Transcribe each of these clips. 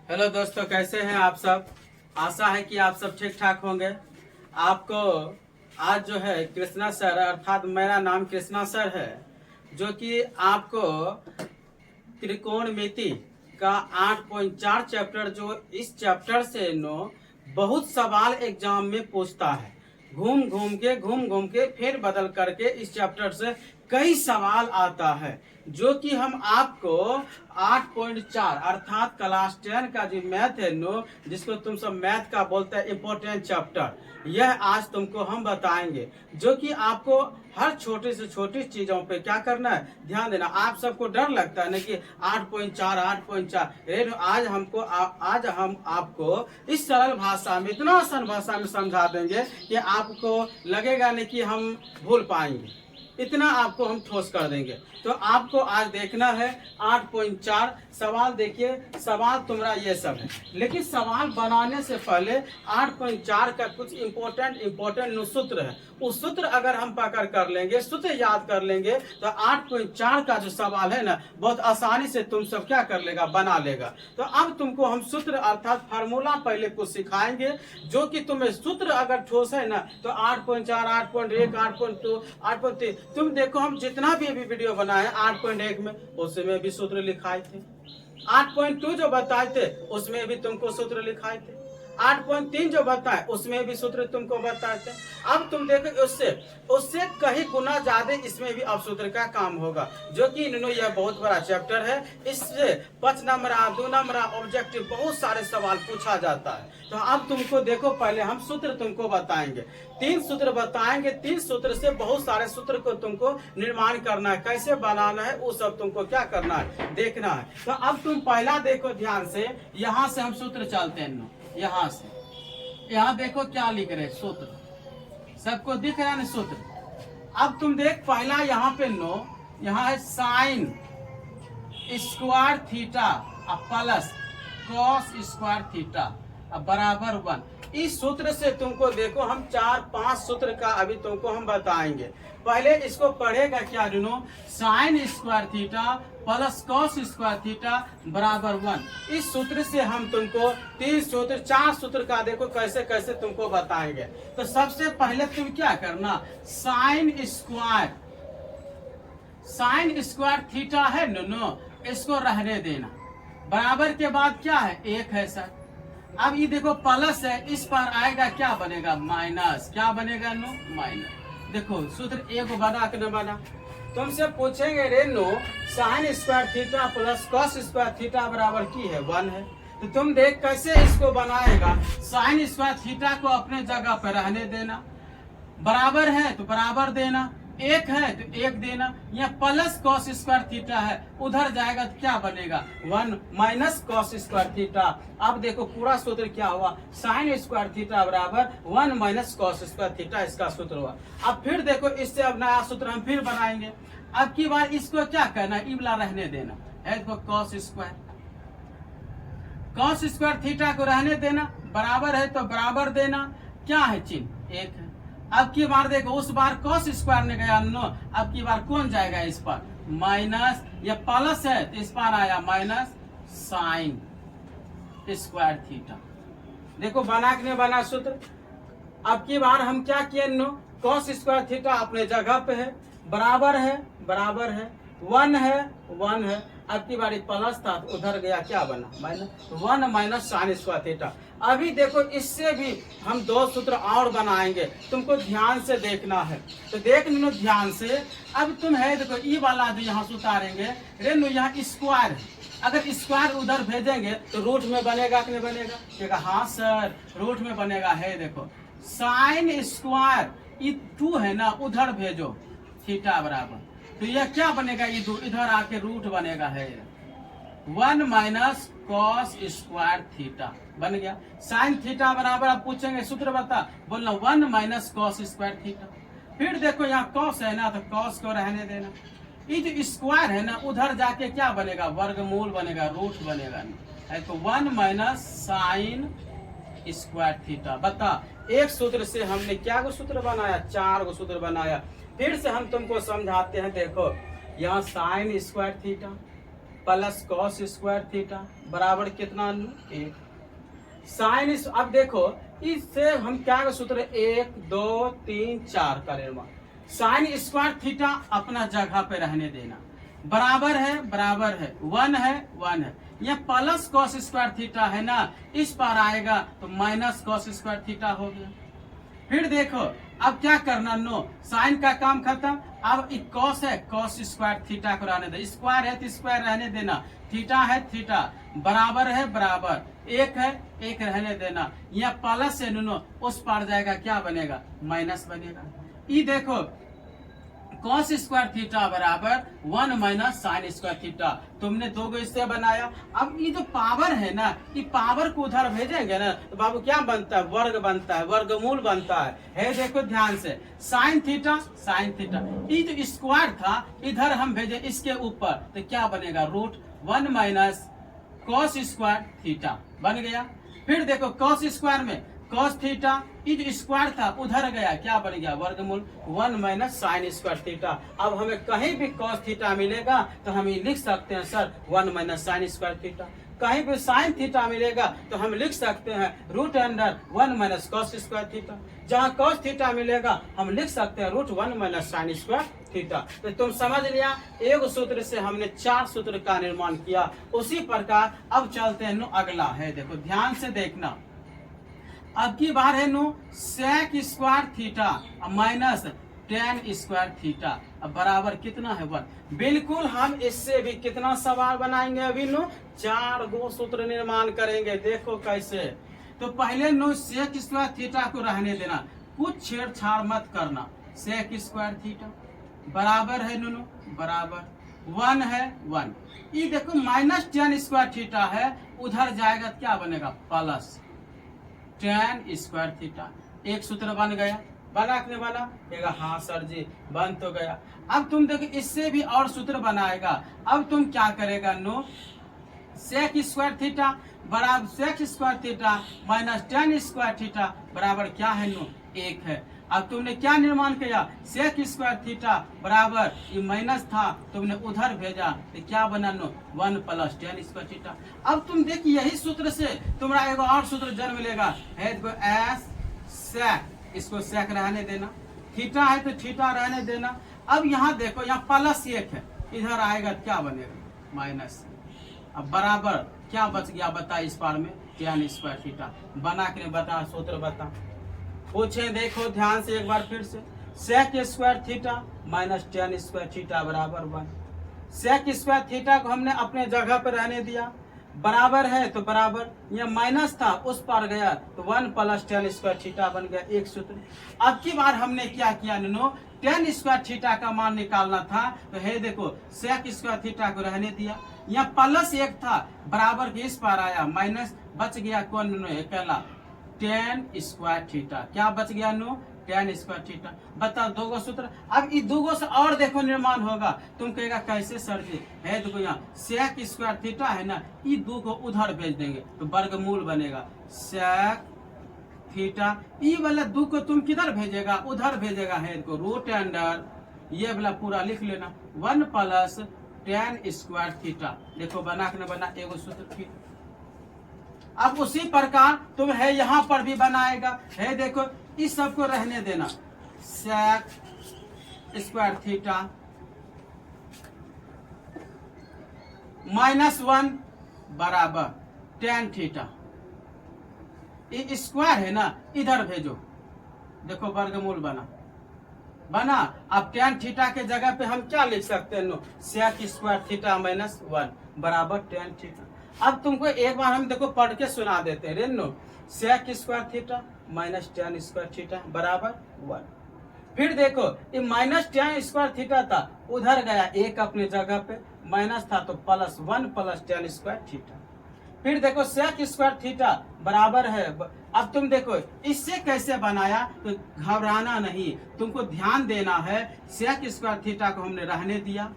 Hello दोस्तों, कैसे हैं आप सब। आशा है कि आप सब ठीक ठाक होंगे। आपको आज जो है कृष्णा सर, अर्थात मेरा नाम कृष्णा सर है, जो कि आपको त्रिकोणमिति का 8.4 चैप्टर, जो इस चैप्टर से बहुत सवाल एग्जाम में पूछता है। घूम घूम के फिर बदल करके इस चैप्टर से कई सवाल आता है, जो कि हम आपको 8.4 अर्थात क्लास 10 का जो मैथ है जिसको तुम सब मैथ का बोलते हैं इम्पोर्टेंट चैप्टर, यह आज तुमको हम बताएंगे। जो कि आपको हर छोटी से छोटी चीजों पे क्या करना है, ध्यान देना। आप सबको डर लगता है ना कि 8.4 आज हम आपको इस सरल भाषा में, इतना आसान भाषा में समझा देंगे कि आपको लगेगा नहीं कि हम भूल पाएंगे, इतना आपको हम ठोस कर देंगे। तो आपको आज देखना है 8.4 सवाल। देखिए, सवाल तुम्हारा ये सब है, लेकिन सवाल बनाने से पहले 8.4 का कुछ इम्पोर्टेंट सूत्र है। उस सूत्र अगर हम पकड़ कर लेंगे, सूत्र याद कर लेंगे, तो 8.4 का जो सवाल है ना, बहुत आसानी से तुम सब क्या कर लेगा, बना लेगा। तो अब तुमको हम सूत्र अर्थात फार्मूला पहले कुछ सिखाएंगे, जो कि तुम्हें सूत्र अगर ठोस है ना, तो 8.4, 8.1, 8.2, 8.3, तुम देखो हम जितना भी अभी वीडियो बनाए 8.1 में, उसमें भी सूत्र लिखाए थे। 8.2 जो बताए थे उसमें भी तुमको सूत्र लिखाए थे। 8.3 जो बताए उसमें भी सूत्र तुमको बताए थे। अब तुम देखो उससे कहीं गुना ज्यादा इसमें भी अब सूत्र का काम होगा, जो कि यह बहुत बड़ा चैप्टर है। इससे 5 नंबर 2 नंबर ऑब्जेक्टिव बहुत सारे सवाल पूछा जाता है। तो अब तुमको देखो, पहले हम सूत्र तुमको बताएंगे, 3 सूत्र बताएंगे। 3 सूत्र से बहुत सारे सूत्र को तुमको निर्माण करना है, कैसे बनाना है वो सब तुमको क्या करना है, देखना है। तो अब तुम पहला देखो ध्यान से, यहाँ से हम सूत्र चलते हैं। यहाँ से यहाँ देखो क्या लिख रहे सूत्र, सबको दिख रहा है ना सूत्र। अब तुम देख पहला यहाँ पे यहाँ है sign square theta plus cos square theta बराबर 1। इस सूत्र से तुमको देखो हम 4-5 सूत्र का अभी तुमको हम बताएंगे। पहले इसको पढ़ेगा क्या, sign square theta plus cos square theta बराबर 1। इस सूत्र से हम तुमको 4 सूत्र का देखो कैसे कैसे तुमको बताएंगे। तो सबसे पहले तुम क्या करना, साइन स्क्वायर थीटा है इसको रहने देना। बराबर के बाद क्या है, 1 है सर। अब ये देखो प्लस है, इस पर आएगा क्या बनेगा, माइनस। क्या बनेगा माइनस। देखो सूत्र एक बना कि न बना। तुमसे पूछेंगे sign square theta plus cos square theta बराबर की है 1 है। तो तुम देख कैसे इसको बनाएगा, साइन स्क्वायर थीटा को अपने जगह पर रहने देना, बराबर है तो बराबर देना, 1 है तो 1 देना। यहाँ प्लस कॉस स्क्वायर थीटा है, उधर जाएगा तो क्या बनेगा 1 माइनस कॉस स्क्वायर थीटा। अब देखो पूरा सूत्र क्या हुआ, साइन स्क्वायर थीटा बराबर 1 माइनस कॉस स्क्वायर थीटा, इसका सूत्र हुआ। अब फिर देखो इससे अब नया सूत्र हम फिर बनाएंगे। अब की बार इसको क्या करना, इबला रहने देना है, देखो कॉस स्क्वायर थीटा को रहने देना, बराबर है तो बराबर देना, क्या है चिन्ह 1 है। अब की बार देखो उस बार कॉस स्क्वायर ने गया अब की बार कौन जाएगा इस पर, माइनस। या प्लस है तो इस पर आया माइनस साइन स्क्वायर थीटा। देखो बना कि नहीं बना सूत्र। अब की बार हम क्या किए, कॉस स्क्वायर थीटा अपने जगह पे है, बराबर है 1 है। अब की बारी प्लस था तो उधर गया क्या बना, माइनस 1 माइनस साइन स्क्वायर थीटा। अभी देखो इससे भी हम 2 सूत्र और बनाएंगे, तुमको ध्यान से देखना है। तो देख लो ध्यान से। अब तुम है देखो ई वाला भी यहाँ से उतारेंगे, यहाँ स्क्वायर है, अगर स्क्वायर उधर भेजेंगे तो रूट में बनेगा कि नहीं बनेगा, देखा हाँ सर रूट में बनेगा। है देखो साइन स्क्वायर 2 है ना, उधर भेजो थीटा बराबर, तो यह क्या बनेगा, ये इधर आके रूट बनेगा, है 1 माइनस कॉस स्क्वायर थीटा बन गया। साइन थीटा बराबर, आप पूछेंगे सूत्र बता, बोलना 1 माइनस कॉस स्क्वायर थीटा। फिर देखो यहाँ कॉस है ना, तो कॉस को रहने देना। ये जो स्क्वायर है ना, उधर जाके क्या बनेगा, वर्गमूल बनेगा, रूट बनेगा है, तो 1 माइनस साइन स्क्वायर थीटा। बता, एक सूत्र से हमने क्या गो सूत्र बनाया, 4 गो सूत्र बनाया। फिर से हम तुमको समझाते हैं। देखो यहाँ sign square theta plus cos square theta बराबर कितना 1 साइन इस। अब देखो इससे हम क्या का सूत्र 1 2 3 4 का निर्माण। साइन स्क्वायर थीटा अपना जगह पे रहने देना, बराबर है 1 है 1 है। ये प्लस कॉस स्क्वायर थीटा है ना, इस पर आएगा तो माइनस कॉस स्क्वायर थीटा हो गया। फिर देखो अब क्या करना, नो साइन का काम खत्म। अब कॉस है, कॉस स्क्वायर थीटा को रहने दे, स्क्वायर है तो स्क्वायर रहने देना, थीटा है थीटा, बराबर है बराबर, 1 है 1 रहने देना। यह प्लस है नो, उस पार जाएगा क्या बनेगा माइनस बनेगा। ये देखो कॉस स्क्वायर थीटा बराबर 1 माइनस साइन स्क्वायर थीटा, तुमने दो गो इससे बनाया। अब ये जो पावर है ना, ये पावर को उधर भेजेंगे ना तो बाबू क्या बनता है, वर्ग बनता है, वर्गमूल बनता है। देखो ध्यान से साइन थीटा, ये जो स्क्वायर था इधर हम भेजे इसके ऊपर तो क्या बनेगा √1 माइनस कॉस स्क्वायर थीटा बन गया। फिर देखो कॉस स्क्वायर में कॉस थीटा, ये जो स्क्वायर था उधर गया, क्या बन गया वर्गमूल 1 माइनस साइन स्क्वायर थीटा। अब हमें कहीं भी कॉस थीटा मिलेगा तो हम ये लिख सकते हैं सर 1 माइनस साइन स्क्वायर थीटा। कहीं भी साइन थीटा मिलेगा तो हम लिख सकते हैं √1 माइनस कॉस स्क्वायर थीटा। जहाँ कॉस थीटा मिलेगा हम लिख सकते हैं √1 माइनस साइन स्क्वायर थीटा। तो तुम समझ लिया, एक सूत्र से हमने 4 सूत्र का निर्माण किया। उसी प्रकार अब चलते हैं अगला है, देखो ध्यान से देखना। अब की बार है sec square theta minus tan square theta बराबर कितना है 1। बिल्कुल हम इससे भी कितना सवाल बनाएंगे, अभी 4 गो सूत्र निर्माण करेंगे। देखो कैसे, तो पहले सेक स्क्वायर थीटा को रहने देना, कुछ छेड़छाड़ मत करना। सेक स्क्वायर थीटा बराबर है बराबर 1 है 1। ये देखो माइनस टेन स्क्वायर थीटा है, उधर जाएगा क्या बनेगा प्लस टेन स्क्वायर थीटा। एक सूत्र बन गया, बना कि नहीं बना, हाँ सर जी बन तो गया। अब तुम देखो इससे भी और सूत्र बनाएगा। अब तुम क्या करेगा सेक स्क्वायर थीटा बराबर sec square theta minus tan square theta बराबर क्या है 1 है। अब तुमने क्या निर्माण किया, सेक स्क्वायर थीटा बराबर ये माइनस था, तुमने उधर भेजा तो क्या बना 1 प्लस टेन स्क्वायर थीटा। अब तुम देखिए यही सूत्र से तुम्हारा एक और सूत्र जन्म लेगा, है तो एस सेक, इसको सेक रहने देना, थीटा है तो थीटा रहने देना। अब यहाँ देखो यहाँ प्लस 1 है, इधर आएगा क्या बनेगा माइनस। अब बराबर क्या बच गया बता, इस पार में टेन स्क्वायर थीटा बना के बता, सूत्र बता। पूछे देखो ध्यान से एक बार फिर से, sec square theta minus tan square theta बराबर 1। सेक स्क्वायर थीटा को हमने अपने जगह पर रहने दिया, बराबर है तो बराबर, यह माइनस था उस पर गया तो 1 प्लस टेन स्क्वायर थीटा बन गया एक सूत्र। अब की बार हमने क्या किया टेन स्क्वायर थीटा का मान निकालना था, तो है देखो सेक स्क्वायर थीटा को रहने दिया, यहाँ प्लस 1 था बराबर के इस पर आया माइनस, बच गया कौन अकेला टेन स्क्वायर थीटा। क्या बच गया टेन स्क्वायर थीटा। बताओ दो गो सूत्र। अब ये दो गो से और देखो निर्माण होगा, तुम कहेगा कैसे सर जी, है देखो यहाँ सेक स्क्वायर थीटा है ना, ये दो को उधर भेज देंगे तो वर्गमूल बनेगा सेक थीटा। ये वाला दो को तुम किधर भेजेगा, उधर भेजेगा, है देखो रूट अंडर, ये वाला पूरा लिख लेना 1 प्लस टेन स्क्वायर थीटा। देखो बना के न बना एगो सूत्र फिर। अब उसी प्रकार तुम है यहाँ पर भी बनाएगा, है देखो इस सब को रहने देना, सेक स्क्वायर थीटा -1 बराबर टेन थीटा। ये स्क्वायर है ना, इधर भेजो, देखो वर्गमूल बना। अब टेन थीटा के जगह पे हम क्या लिख सकते हैं सेक स्क्वायर थीटा -1 बराबर टेन थीटा। अब तुमको एक बार हम देखो पढ़ के सुना देते हैं रेनो, sec square theta minus tan square theta बराबर 1। फिर देखो ये माइनस टेन स्क्वायर थीटा था, उधर गया एक अपने जगह पे, माइनस था तो plus 1 plus ten square theta. फिर देखो सेक स्क्वायर थीटा बराबर है। अब तुम देखो इससे कैसे बनाया, तो घबराना नहीं, तुमको ध्यान देना है। सेक स्क्वायर थीटा को हमने रहने दिया,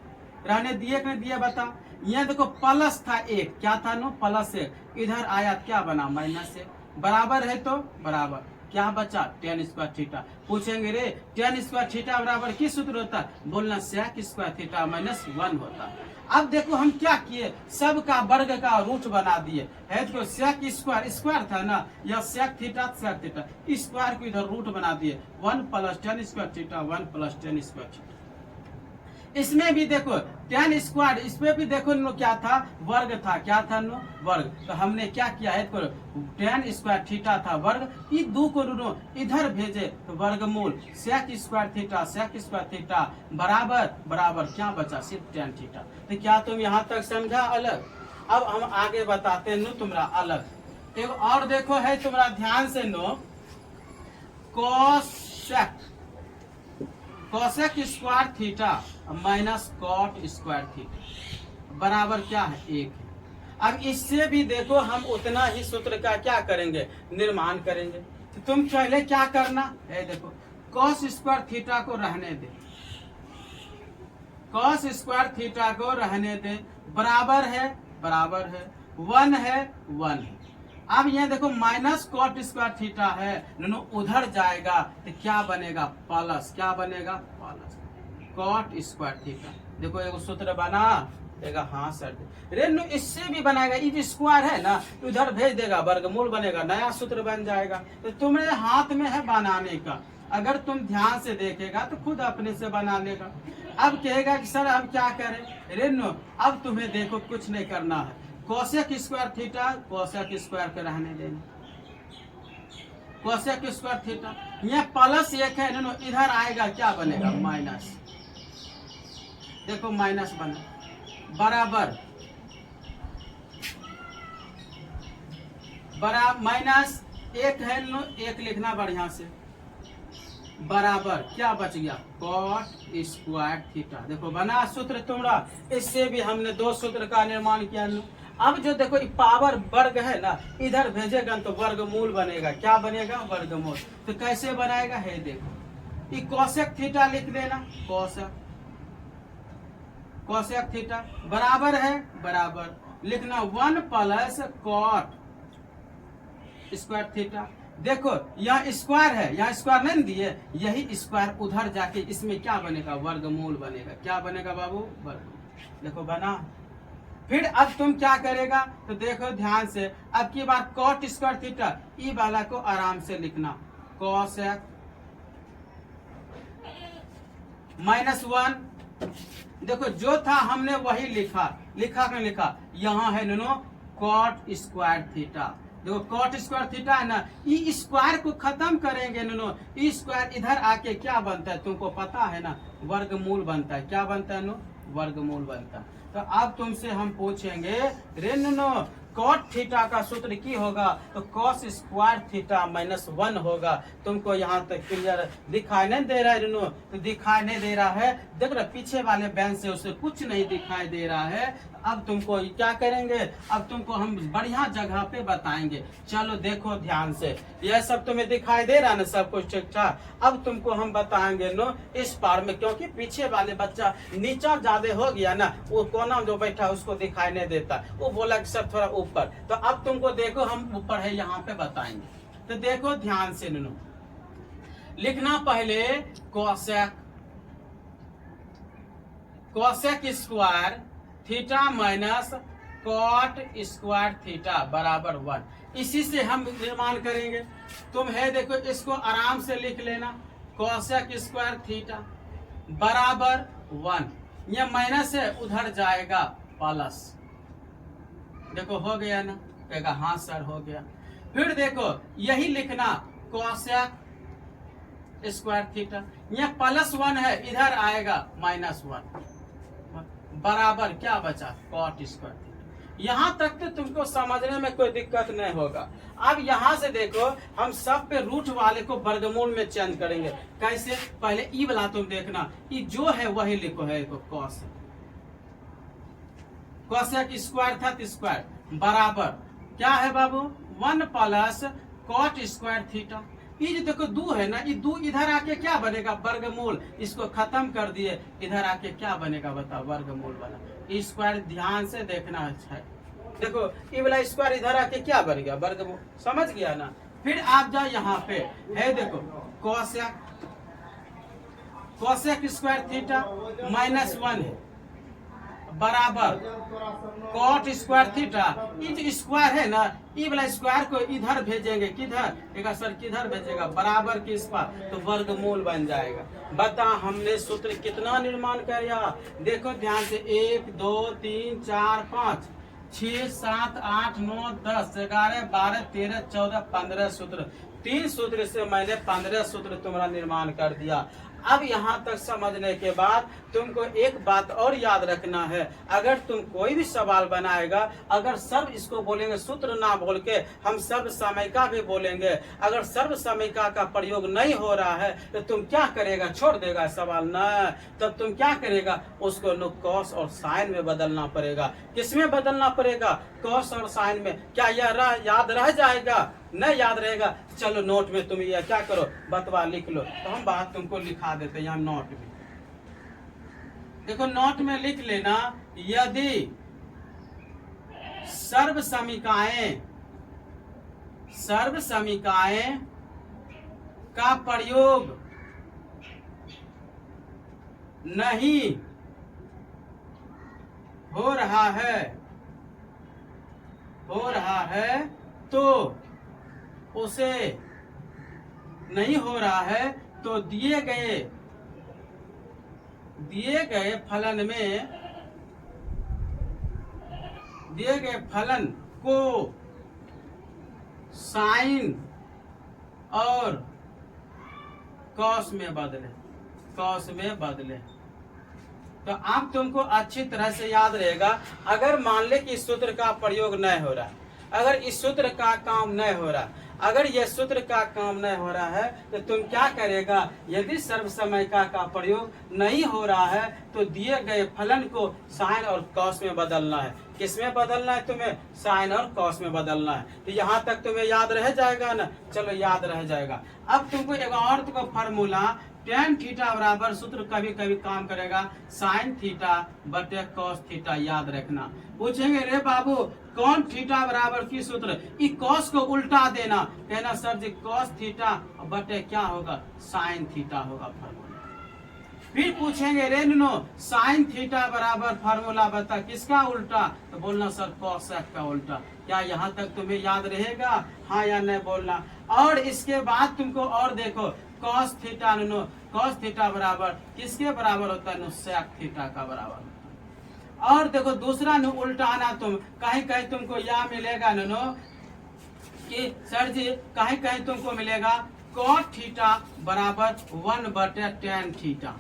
रहने दिए कि नहीं दिया बता। यहाँ देखो प्लस था 1, क्या था प्लस 1, इधर आया क्या बना -1 बराबर है तो बराबर क्या बचा, tan स्क्वायर थीटा। पूछेंगे रे tan स्क्वायर थीटा बराबर किस सूत्र होता है, बोलना sec स्क्वायर थीटा माइनस 1 होता है। अब देखो हम क्या किए, सब का वर्ग का रूट बना दिए है, तो sec स्क्वायर स्क्वायर था ना, या sec थीटा स्क्वायर को इधर रूट बना दिए, 1 plus tan square theta 1 plus tan square theta. इसमें भी देखो tan स्क्वायर, इसमें भी देखो नो क्या था, वर्ग था, क्या था नो वर्ग। तो हमने क्या किया है, tan स्क्वायर थीटा था वर्ग, ये दो को नो इधर भेजे तो वर्गमूल sec स्क्वायर थीटा बराबर बराबर क्या बचा, सिर्फ tan थीटा। तो क्या तुम यहाँ तक समझा अलग। अब हम आगे बताते नो तुम्हारा अलग। एक और देखो है तुम्हारा ध्यान से नो, cosec square theta minus cot square theta बराबर क्या है, 1 है। अब इससे भी देखो हम उतना ही सूत्र का क्या करेंगे, निर्माण करेंगे। तो तुम पहले क्या करना है, देखो कॉस स्क्वायर थीटा को रहने दे, कॉस स्क्वायर थीटा को रहने दे, बराबर है 1 है 1 है। अब ये देखो माइनस कॉट स्क्वायर थीटा है, दोनों उधर जाएगा तो क्या बनेगा, प्लस, क्या बनेगा प्लस कॉट स्क्वायर थीटा। देखो एक सूत्र बना देगा, हाँ सर रे इससे भी बनाएगा, ये स्क्वायर है ना उधर भेज देगा, वर्गमूल बनेगा, नया सूत्र बन जाएगा। तो तुम्हारे हाथ में है बनाने का, अगर तुम ध्यान से देखेगा तो खुद अपने से बना लेगा। अब कहेगा कि सर अब क्या करें, रेनो अब तुम्हें देखो कुछ नहीं करना है, cosec square theta cosec square पे रहने देना, कोसेक स्क्वायर थीटा ये प्लस 1 है नो, इधर आएगा क्या बनेगा माइनस, देखो माइनस बना बराबर माइनस 1 है नो, 1 लिखना बढ़िया से, बराबर क्या बच गया कॉट स्क्वायर थीटा। देखो बना सूत्र तुम्हारा, इससे भी हमने 2 सूत्र का निर्माण किया। अब जो देखो पावर वर्ग है ना, इधर भेजेगा तो वर्गमूल बनेगा, क्या बनेगा वर्गमूल। तो कैसे बनाएगा है देखो, ये कोसेक थीटा लिख देना, कोसेक थीटा बराबर है बराबर लिखना 1 प्लस कॉट स्क्वायर थीटा। देखो यहाँ स्क्वायर है, यहाँ स्क्वायर नहीं दिए, यही स्क्वायर उधर जाके इसमें क्या बनेगा वर्गमूल बनेगा, क्या बनेगा बाबू वर्गमूल। देखो बना, फिर अब तुम क्या करेगा तो देखो ध्यान से, अब की बार कॉट स्क्वायर थीटा ई वाला को आराम से लिखना, कोसेक माइनस 1। देखो जो था हमने वही लिखा, नहीं लिखा, यहाँ है नो कॉट स्क्वायर थीटा। देखो कॉट स्क्वायर थीटा है ना, ई स्क्वायर को खत्म करेंगे नो, ई स्क्वायर इधर आके क्या बनता है तुमको पता है ना, वर्गमूल बनता है, क्या बनता है नो वर्गमूल बनता है। तो अब तुमसे हम पूछेंगे रे नो कॉट थीटा का सूत्र की होगा, तो कॉस स्क्वायर थीटा माइनस 1 होगा। तुमको यहाँ तक क्लियर दिखाई नहीं दे रहा है नो, तो दिखाई नहीं दे रहा है, देख रहे पीछे वाले बेंच से उसे कुछ नहीं दिखाई दे रहा है। अब तुमको क्या करेंगे, अब तुमको हम बढ़िया जगह पे बताएंगे, चलो देखो ध्यान से, यह सब तुम्हें दिखाई दे रहा है ना, सब कुछ ठीक ठाक। अब तुमको हम बताएंगे नो इस पार में, क्योंकि पीछे वाले बच्चा नीचा ज्यादा हो गया ना, वो कोना जो बैठा उसको दिखाई नहीं देता, वो बोला कि सर थोड़ा ऊपर। तो अब तुमको देखो हम ऊपर है यहाँ पे बताएंगे, तो देखो ध्यान से नो, लिखना पहले cosec square theta minus cot square theta बराबर 1। इसी से हम निर्माण करेंगे। तुम है देखो इसको आराम से लिख लेना, कोसेक स्क्वायर थीटा बराबर 1, ये माइनस है उधर जाएगा प्लस, देखो हो गया ना, कहेगा हाँ सर हो गया। फिर देखो यही लिखना कोसेक स्क्वायर थीटा, ये प्लस 1 है इधर आएगा माइनस 1, बराबर क्या बचा कॉट स्क्वायर थीटा। यहाँ तक तो तुमको समझने में कोई दिक्कत नहीं होगा। अब यहाँ से देखो हम सब पे रूट वाले को वर्गमूल में चेंज करेंगे, कैसे, पहले ई वाला तुम देखना, ई जो है वही लिखो है कोसेक स्क्वायर था स्क्वायर बराबर क्या है बाबू 1 प्लस कॉट स्क्वायर थीटा। ये जो देखो 2 है ना, ये 2 इधर आके क्या बनेगा वर्गमूल, इसको खत्म कर दिए, इधर आके क्या बनेगा बताओ वर्गमूल वाला स्क्वायर। ध्यान से देखना है, देखो ये वाला स्क्वायर इधर आके क्या बन गया वर्गमूल, समझ गया ना। फिर आप जाओ यहाँ पे है देखो कोसेक, कोसेक स्क्वायर थीटा -1 है बराबर कॉट स्क्वायर थीटा। ये जो स्क्वायर है ना, ये वाला स्क्वायर को इधर भेजेंगे, किधर एक सर किधर भेजेगा, बराबर की स्क्वायर, तो वर्गमूल बन जाएगा। बता हमने सूत्र कितना निर्माण कर लिया, देखो ध्यान से 1 2 3 4 5 6 7 8 9 10 11 12 13 14 15 सूत्र, 3 सूत्र से मैंने 15 सूत्र तुम्हारा निर्माण कर दिया। अब यहाँ तक समझने के बाद तुमको एक बात और याद रखना है, अगर तुम कोई भी सवाल बनाएगा, अगर सर्व इसको बोलेंगे सूत्र ना बोल के हम सर्व सामयिका भी बोलेंगे, अगर सर्व सामयिका का प्रयोग नहीं हो रहा है तो तुम क्या करेगा, छोड़ देगा सवाल ना, तब तुम क्या करेगा, उसको नो कॉस और साइन में बदलना पड़ेगा। किस में बदलना पड़ेगा, कॉस और साइन में। क्या यह याद रह जाएगा, नहीं याद रहेगा, चलो नोट में तुम ये क्या करो, बतवा लिख लो, तो हम बात तुमको लिखा देते हैं यहाँ नोट में। देखो नोट में लिख लेना, यदि सर्व समीकाएं का प्रयोग नहीं हो रहा है तो उसे नहीं हो रहा है तो दिए गए फलन को साइन और कॉस में बदले। तो अब तुमको अच्छी तरह से याद रहेगा, अगर मान ले कि इस सूत्र का प्रयोग नहीं हो रहा है, अगर इस सूत्र का काम नहीं हो रहा, अगर यह सूत्र का काम नहीं हो रहा है तो तुम क्या करेगा, यदि सर्वसमयिका का प्रयोग नहीं हो रहा है तो दिए गए फलन को साइन और कॉस में बदलना है। किस में बदलना है तुम्हें, साइन और कॉस में बदलना है। तो यहाँ तक तुम्हें याद रह जाएगा ना, चलो याद रह जाएगा। अब तुमको एक और को फार्मूला टेन थीटा बराबर सूत्र कभी कभी काम करेगा साइन थीटा बटे कॉस थीटा, याद रखना। पूछेंगे रे बाबू कौन थीटा बराबर की सूत्र, ई कॉस को उल्टा देना, कहना सर जी कॉस थीटा बटे क्या होगा, साइन थीटा होगा फार्मूला। फिर पूछेंगे रे नो साइन थीटा बराबर फार्मूला बता किसका उल्टा, तो बोलना सर कॉसेक का उल्टा। क्या यहाँ तक तुम्हें याद रहेगा, हाँ या नहीं बोलना। और इसके बाद तुमको और देखो कॉस थीटा नो, कॉस थीटा बराबर किसके बराबर होता है, नो सेक थीटा का बराबर। और देखो दूसरा नो उल्टाना, तुम कहीं कहीं तुमको यह मिलेगा नो कि सर जी कहीं कहीं तुमको मिलेगा कॉट थीटा बराबर 1/tan थीटा,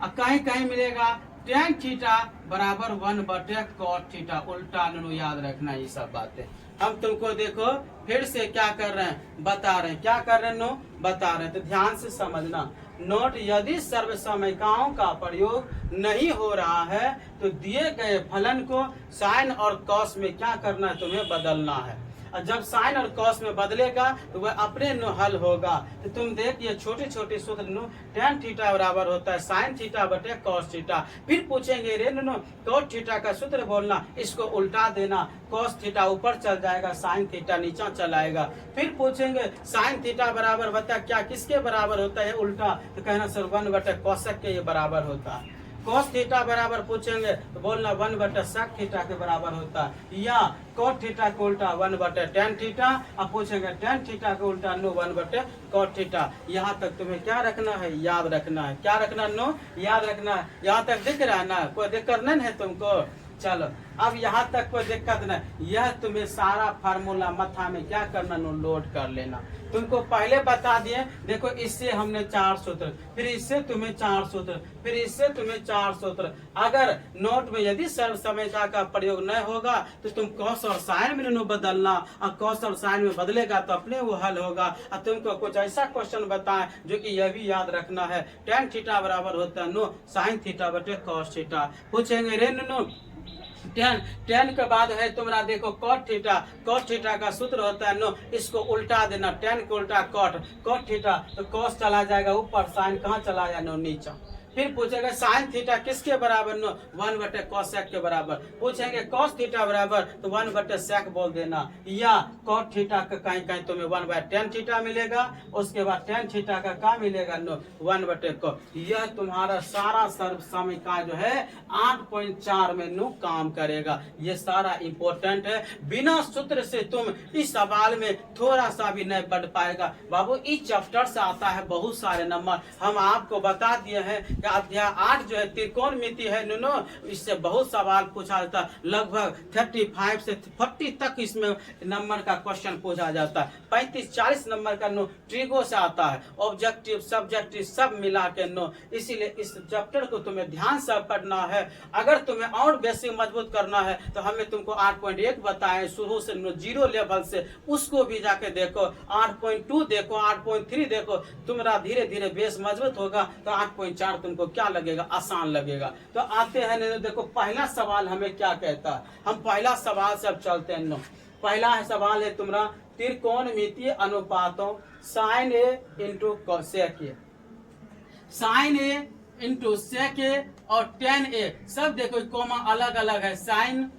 और कहीं कहीं मिलेगा tan थीटा बराबर 1/cot थीटा, उल्टा नो, याद रखना ये सब बातें। हम तुमको देखो फिर से क्या कर रहे हैं, बता रहे हैं, क्या कर रहे हैं नो, बता रहे हैं, तो ध्यान से समझना। नोट, यदि सर्वसमयिकाओं का प्रयोग नहीं हो रहा है तो दिए गए फलन को साइन और कॉस में क्या करना है, तुम्हें बदलना है। और जब साइन और कॉस में बदलेगा तो वह अपने नो हल होगा। तो तुम देख ये छोटे छोटे सूत्र नो tan थीटा बराबर होता है साइन थीटा बटे कॉस थीटा। फिर पूछेंगे रे नो कॉट थीटा का सूत्र बोलना, इसको उल्टा देना, कॉस थीटा ऊपर चल जाएगा, साइन थीटा नीचा चल आएगा। फिर पूछेंगे साइन थीटा बराबर बता क्या किसके बराबर होता है उल्टा, तो कहना सर 1/cosec के ये बराबर होता है। कॉस थीटा बराबर पूछेंगे तो बोलना 1/sec थीटा के बराबर होता है, या कॉट थीटा का उल्टा 1/tan थीटा, अब पूछेंगे tan थीटा का उल्टा नो 1/cot थीटा। यहाँ तक तुम्हें क्या रखना है, याद रखना है, क्या रखना नो, याद रखना है। यहाँ तक दिख रहा है ना, कोई दिक्कत नहीं है तुमको। चलो अब यहाँ तक कोई दिक्कत नहीं, यह तुम्हें सारा फार्मूला मथा में क्या करना नो, लोड कर लेना। तुमको पहले बता दिए, देखो इससे हमने 4 सूत्र, फिर इससे तुम्हें 4 सूत्र, फिर इससे तुम्हें 4 सूत्र। अगर नोट में यदि सर्वसमयिका का प्रयोग नहीं होगा तो तुम कॉस और साइन में नो बदलना, और कॉस और साइन में बदलेगा तो अपने वो हल होगा। और तुमको कुछ ऐसा क्वेश्चन बताएं जो कि यह भी याद रखना है, tan थीटा बराबर होता है नो साइन थीटा बटे कॉस थीटा। पूछेंगे रे नो tan के बाद है तुम्हारा देखो cot थीटा का सूत्र होता है नो, इसको उल्टा देना, tan को उल्टा cot थीटा, तो cos चला जाएगा ऊपर, साइन कहाँ चला जाए नो नीचा। फिर पूछेगा साइन थीटा किसके बराबर नो 1/cos के बराबर। पूछेंगे cos थीटा बराबर तो 1/sec बोल देना, या cot थीटा का कहीं कहीं तुम्हें 1/tan थीटा मिलेगा, उसके बाद tan थीटा का क्या मिलेगा नो 1/cos। यह तुम्हारा सारा सर्व समीका जो है 8.4 में नो काम करेगा। ये सारा इंपॉर्टेंट है, बिना सूत्र से तुम इस सवाल में थोड़ा सा भी नहीं बढ़ पाएगा बाबू। इस चैप्टर से आता है बहुत सारे नंबर, हम आपको बता दिए हैं कि अध्याय 8 जो है त्रिकोणमिति है नो, इससे बहुत सवाल पूछा जाता है, लगभग 35 से 40 तक इसमें नंबर का क्वेश्चन पूछा जाता है। 35-40 नंबर का नो ट्रिगो से आता है, ऑब्जेक्टिव सब्जेक्टिव सब मिला के नो। इसीलिए इस चैप्टर को तुम्हें ध्यान से पढ़ना है। अगर तुम्हें और बेसिक मजबूत करना है तो हमें तुमको 8.1 बताए शुरू से 0 लेवल से, उसको भी जाके देखो, 8.2 देखो, 8.3 देखो, तुम्हारा धीरे धीरे बेस मजबूत होगा तो 8.4 तुमको क्या लगेगा, आसान लगेगा। तो आते हैं देखो पहला सवाल हमें क्या कहता है। हम पहला सवाल से अब चलते हैं। पहला सवाल है तुम्हारा त्रिकोणमितीय अनुपातों साइन ए इंटू सेक ए, साइन ए इंटू सेक ए और टेन ए, सब देखो कोमा अलग अलग है। साइन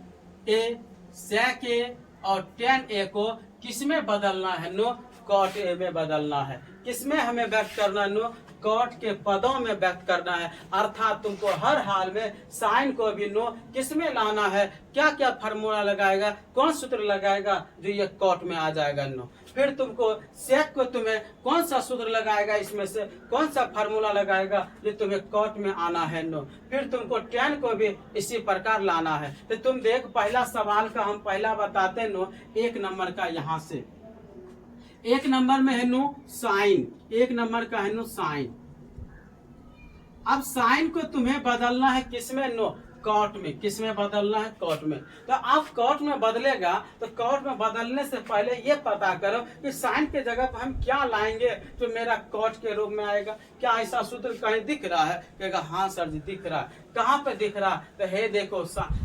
ए, सेक ए और टेन ए को किसमें बदलना है नो, कॉट ए में बदलना है। किसमें हमें व्यक्त करना नो, कॉट के पदों में व्यक्त करना है। अर्थात तुमको हर हाल में साइन को भी नो किसमें लाना है, क्या क्या फार्मूला लगाएगा, कौन सूत्र लगाएगा जो ये कॉट में आ जाएगा नो। फिर तुमको सेक को तुम्हें कौन सा सूत्र लगाएगा, इसमें से कौन सा फार्मूला लगाएगा जो तुम्हें कॉट में आना है नो। फिर तुमको टेन को भी इसी प्रकार लाना है। तो तुम देख पहला सवाल का हम पहला बताते नो, 1 नंबर का यहाँ से 1 नंबर में है नो साइन, 1 नंबर का है नो साइन। अब साइन को तुम्हें बदलना है किसमें नो, कॉट में। किसमें बदलना है, कॉट में। तो आप कॉट में बदलेगा तो कॉट में बदलने से पहले ये पता करो कि साइन के जगह पर हम क्या लाएंगे जो मेरा कॉट के रूप में आएगा। क्या ऐसा सूत्र कहीं दिख रहा है, कहेगा हाँ सर जी दिख रहा है। कहाँ पे दिख रहा है, तो हे देखो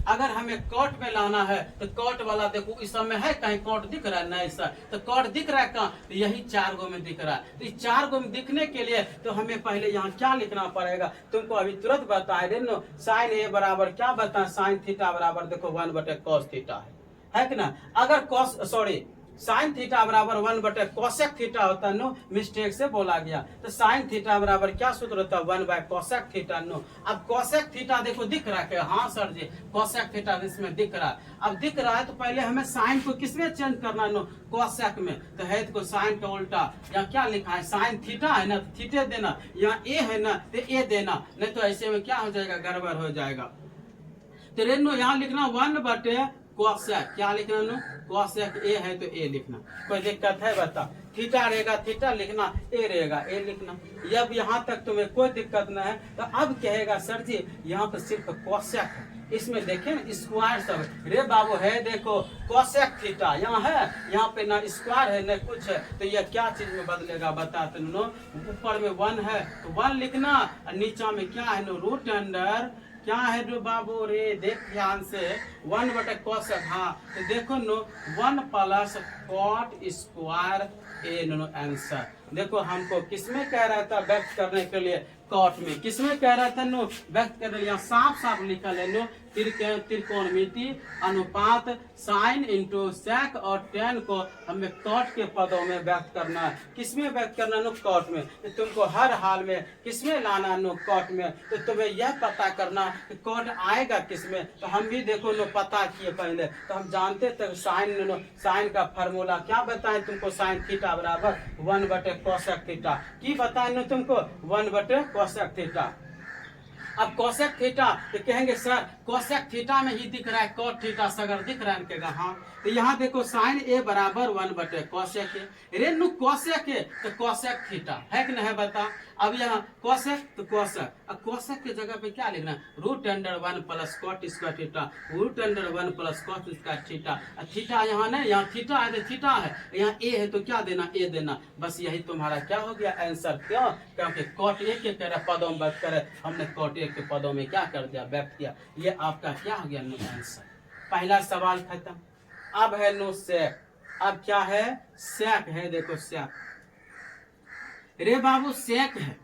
अगर हमें कॉट में लाना है तो कॉट वाला देखो इस समय है कहीं कॉट दिख रहा है, नहीं सर। तो कॉट दिख रहा है कहाँ, तो यही 4 गो में दिख रहा है। तो इस 4 गो में दिखने के लिए तो हमें पहले यहाँ क्या लिखना पड़ेगा, तुमको अभी तुरंत बताए दे नो। साइन ए बराबर क्या बता, साइन थीटा बराबर देखो 1/cos थीटा है कि ना। अगर कॉस सॉरी साइन थीटा बराबर 1/कोसेक थीटा होता नो, मिस्टेक से बोला गया। तो साइन थीटा बराबर क्या सूत्र होता है, 1/कोसेक थीटा नो। अब कोसेक थीटा देखो दिख रहा है, हाँ सर जी कोसेक थीटा इसमें दिख रहा है। अब दिख रहा है तो पहले हमें साइन को किसमें चेंज करना नो, कोसेक में। तो है तो साइन का उल्टा यहाँ क्या लिखा है, साइन थीटा है ना तो थीटे देना, यहाँ ए है ना तो ए देना, नहीं तो ऐसे में क्या हो जाएगा, गड़बड़ हो जाएगा। तो रेनो यहाँ लिखना 1/कोसेक, क्या लिखना नो, कोसेक ए है तो ए लिखना, कोई दिक्कत है बता। थीटा रहेगा थीटा लिखना, ए रहेगा ए लिखना। जब यहाँ तक तुम्हें कोई दिक्कत न है तो अब कहेगा सर जी यहाँ पे सिर्फ कोसेक है, इसमें देखे ना स्क्वायर सब रे बाबू है, देखो कोसेक थीटा यहाँ है, यहाँ पे ना स्क्वायर है न कुछ है, तो यह क्या चीज में बदलेगा बताते नो। ऊपर में 1 है तो 1 लिखना, और नीचा में क्या है नो, रूट अंडर क्या है जो बाबू रे, देख ध्यान से 1/कोसेक। हाँ तो देखो नो 1 + कॉट स्क्वायर ए नो आंसर। देखो हमको किसमें कह रहा था व्यक्त करने के लिए, कॉट में। किसमें कह रहा था नो व्यक्त करने, यहाँ साफ साफ लिखा है नो त्रिकोणमिति अनुपात साइन इंटू सेक और टेन को हमें कॉट के पदों में व्यक्त करना है। किसमें व्यक्त करना नो, कॉट में। तो तुमको हर हाल में किसमें लाना नो, कॉट में। तो तुम्हें यह पता करना कि कॉट आएगा किसमें। तो हम भी देखो नो पता किए पहले, तो हम जानते थे साइन नो, साइन का फार्मूला क्या बताएं तुमको, साइन थीटा बराबर 1/कोसेक थीटा। की बताएं नो तुमको, 1/कोसेक थीटा। अब कोसेक थीटा तो कहेंगे सर कोसेक थीटा में ही दिख रहा है, कॉट थीटा सगर दिख रहा है, कहेगा हाँ। तो यहाँ देखो साइन ए बराबर 1/कोसेक ए, रे नु कोसेक ए तो कोसेक थीटा है कि नहीं बता। अब यहाँ कोसेक तो कोसेक, अब कोसेक की जगह पे क्या लिखना, root under 1 + cot square theta, root under 1 + cot square theta. Theta यहाँ नहीं, यहाँ थीटा है तो थीटा है, यहाँ ए है तो क्या देना, ए देना। बस यही तुम्हारा क्या हो गया आंसर। क्यों, क्योंकि कॉट ए के कह पदों में व्यक्त करे, हमने कॉट ए के पदों में क्या कर दिया, व्यक्त किया। ये आपका क्या हो गया नो आंसर। पहला सवाल खत्म। अब है नो सेक। अब क्या है, सेक है, देखो सेक रे बाबू सेक है।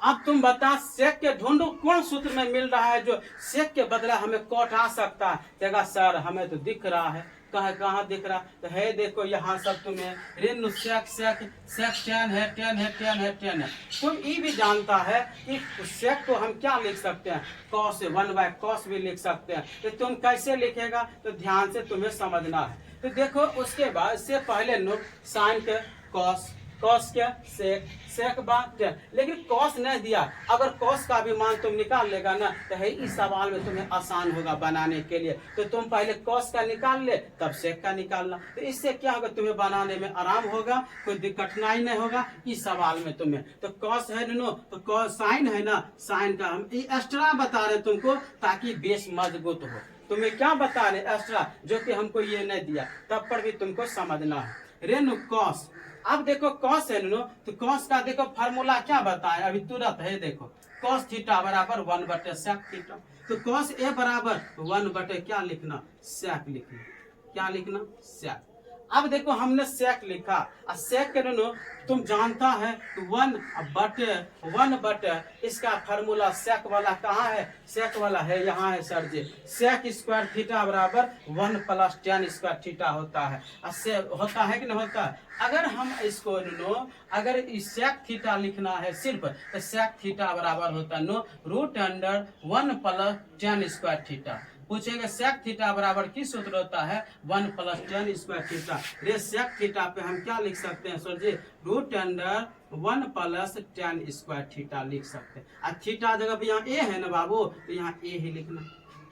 अब तुम बता सेक के ढूंढो कौन सूत्र में मिल रहा है जो सेक के बदला हमें कॉट आ सकता है। कहेगा सर हमें तो दिख रहा है। कहाँ दिख रहा तो है, देखो यहाँ सब तुम्हें ऋण सेक सेक सेक टेन है, टेन है, टेन है, टेन है। तुम ये भी जानता है कि सेक को हम क्या लिख सकते हैं, कॉस 1/cos भी लिख सकते हैं। तो तुम कैसे लिखेगा तो ध्यान से तुम्हें समझना है। तो देखो उसके बाद इससे पहले नोट साइन के कॉस, कॉस क्या सेक, सेक बाद टेन, लेकिन कॉस नहीं दिया। अगर कॉस का भी मान तुम निकाल लेगा ना तो है इस सवाल में तुम्हें आसान होगा बनाने के लिए। तो तुम पहले कॉस का निकाल ले तब सेक का निकालना। तो इससे क्या होगा, तुम्हें बनाने में आराम होगा, कोई कठिनाई नहीं होगा इस सवाल में तुम्हें। तो कॉस है नो तो कॉस साइन है ना, साइन का हम एक्स्ट्रा बता रहे तुमको ताकि बेस मजबूत हो। तुम्हें क्या बता रहे एक्स्ट्रा, जो कि हमको ये नहीं दिया, तब पर भी तुमको समझना है। रेनु कॉस, अब देखो कॉस है नो तो कॉस का देखो फार्मूला क्या बताए अभी तुरंत है, देखो कॉस थीटा बराबर 1/sec थीटा। तो कॉस ए बराबर 1/ क्या लिखना, सेक लिखना। क्या लिखना, सेक। अब देखो हमने सेक लिखा और सेक के नो तुम जानता है 1/1 इसका फार्मूला सेक वाला कहाँ है, सेक वाला है यहाँ है सर जी। सेक स्क्वायर थीटा बराबर 1 + tan स्क्वायर थीटा होता है। होता है कि नहीं होता है। अगर हम इसको नो अगर सेक थीटा लिखना है सिर्फ तो सेक थीटा बराबर होता है नो √1 + tan स्क्वायर थीटा। पूछेंगे सेक थीटा बराबर किस सूत्र होता है, 1 + tan स्क्वायर थीटा। रे सेक थीटा पे हम क्या लिख सकते हैं सर जी, √1 + tan स्क्वायर थीटा लिख सकते हैं। और थीटा जगह यहाँ ए है ना बाबू तो यहाँ ए ही लिखना।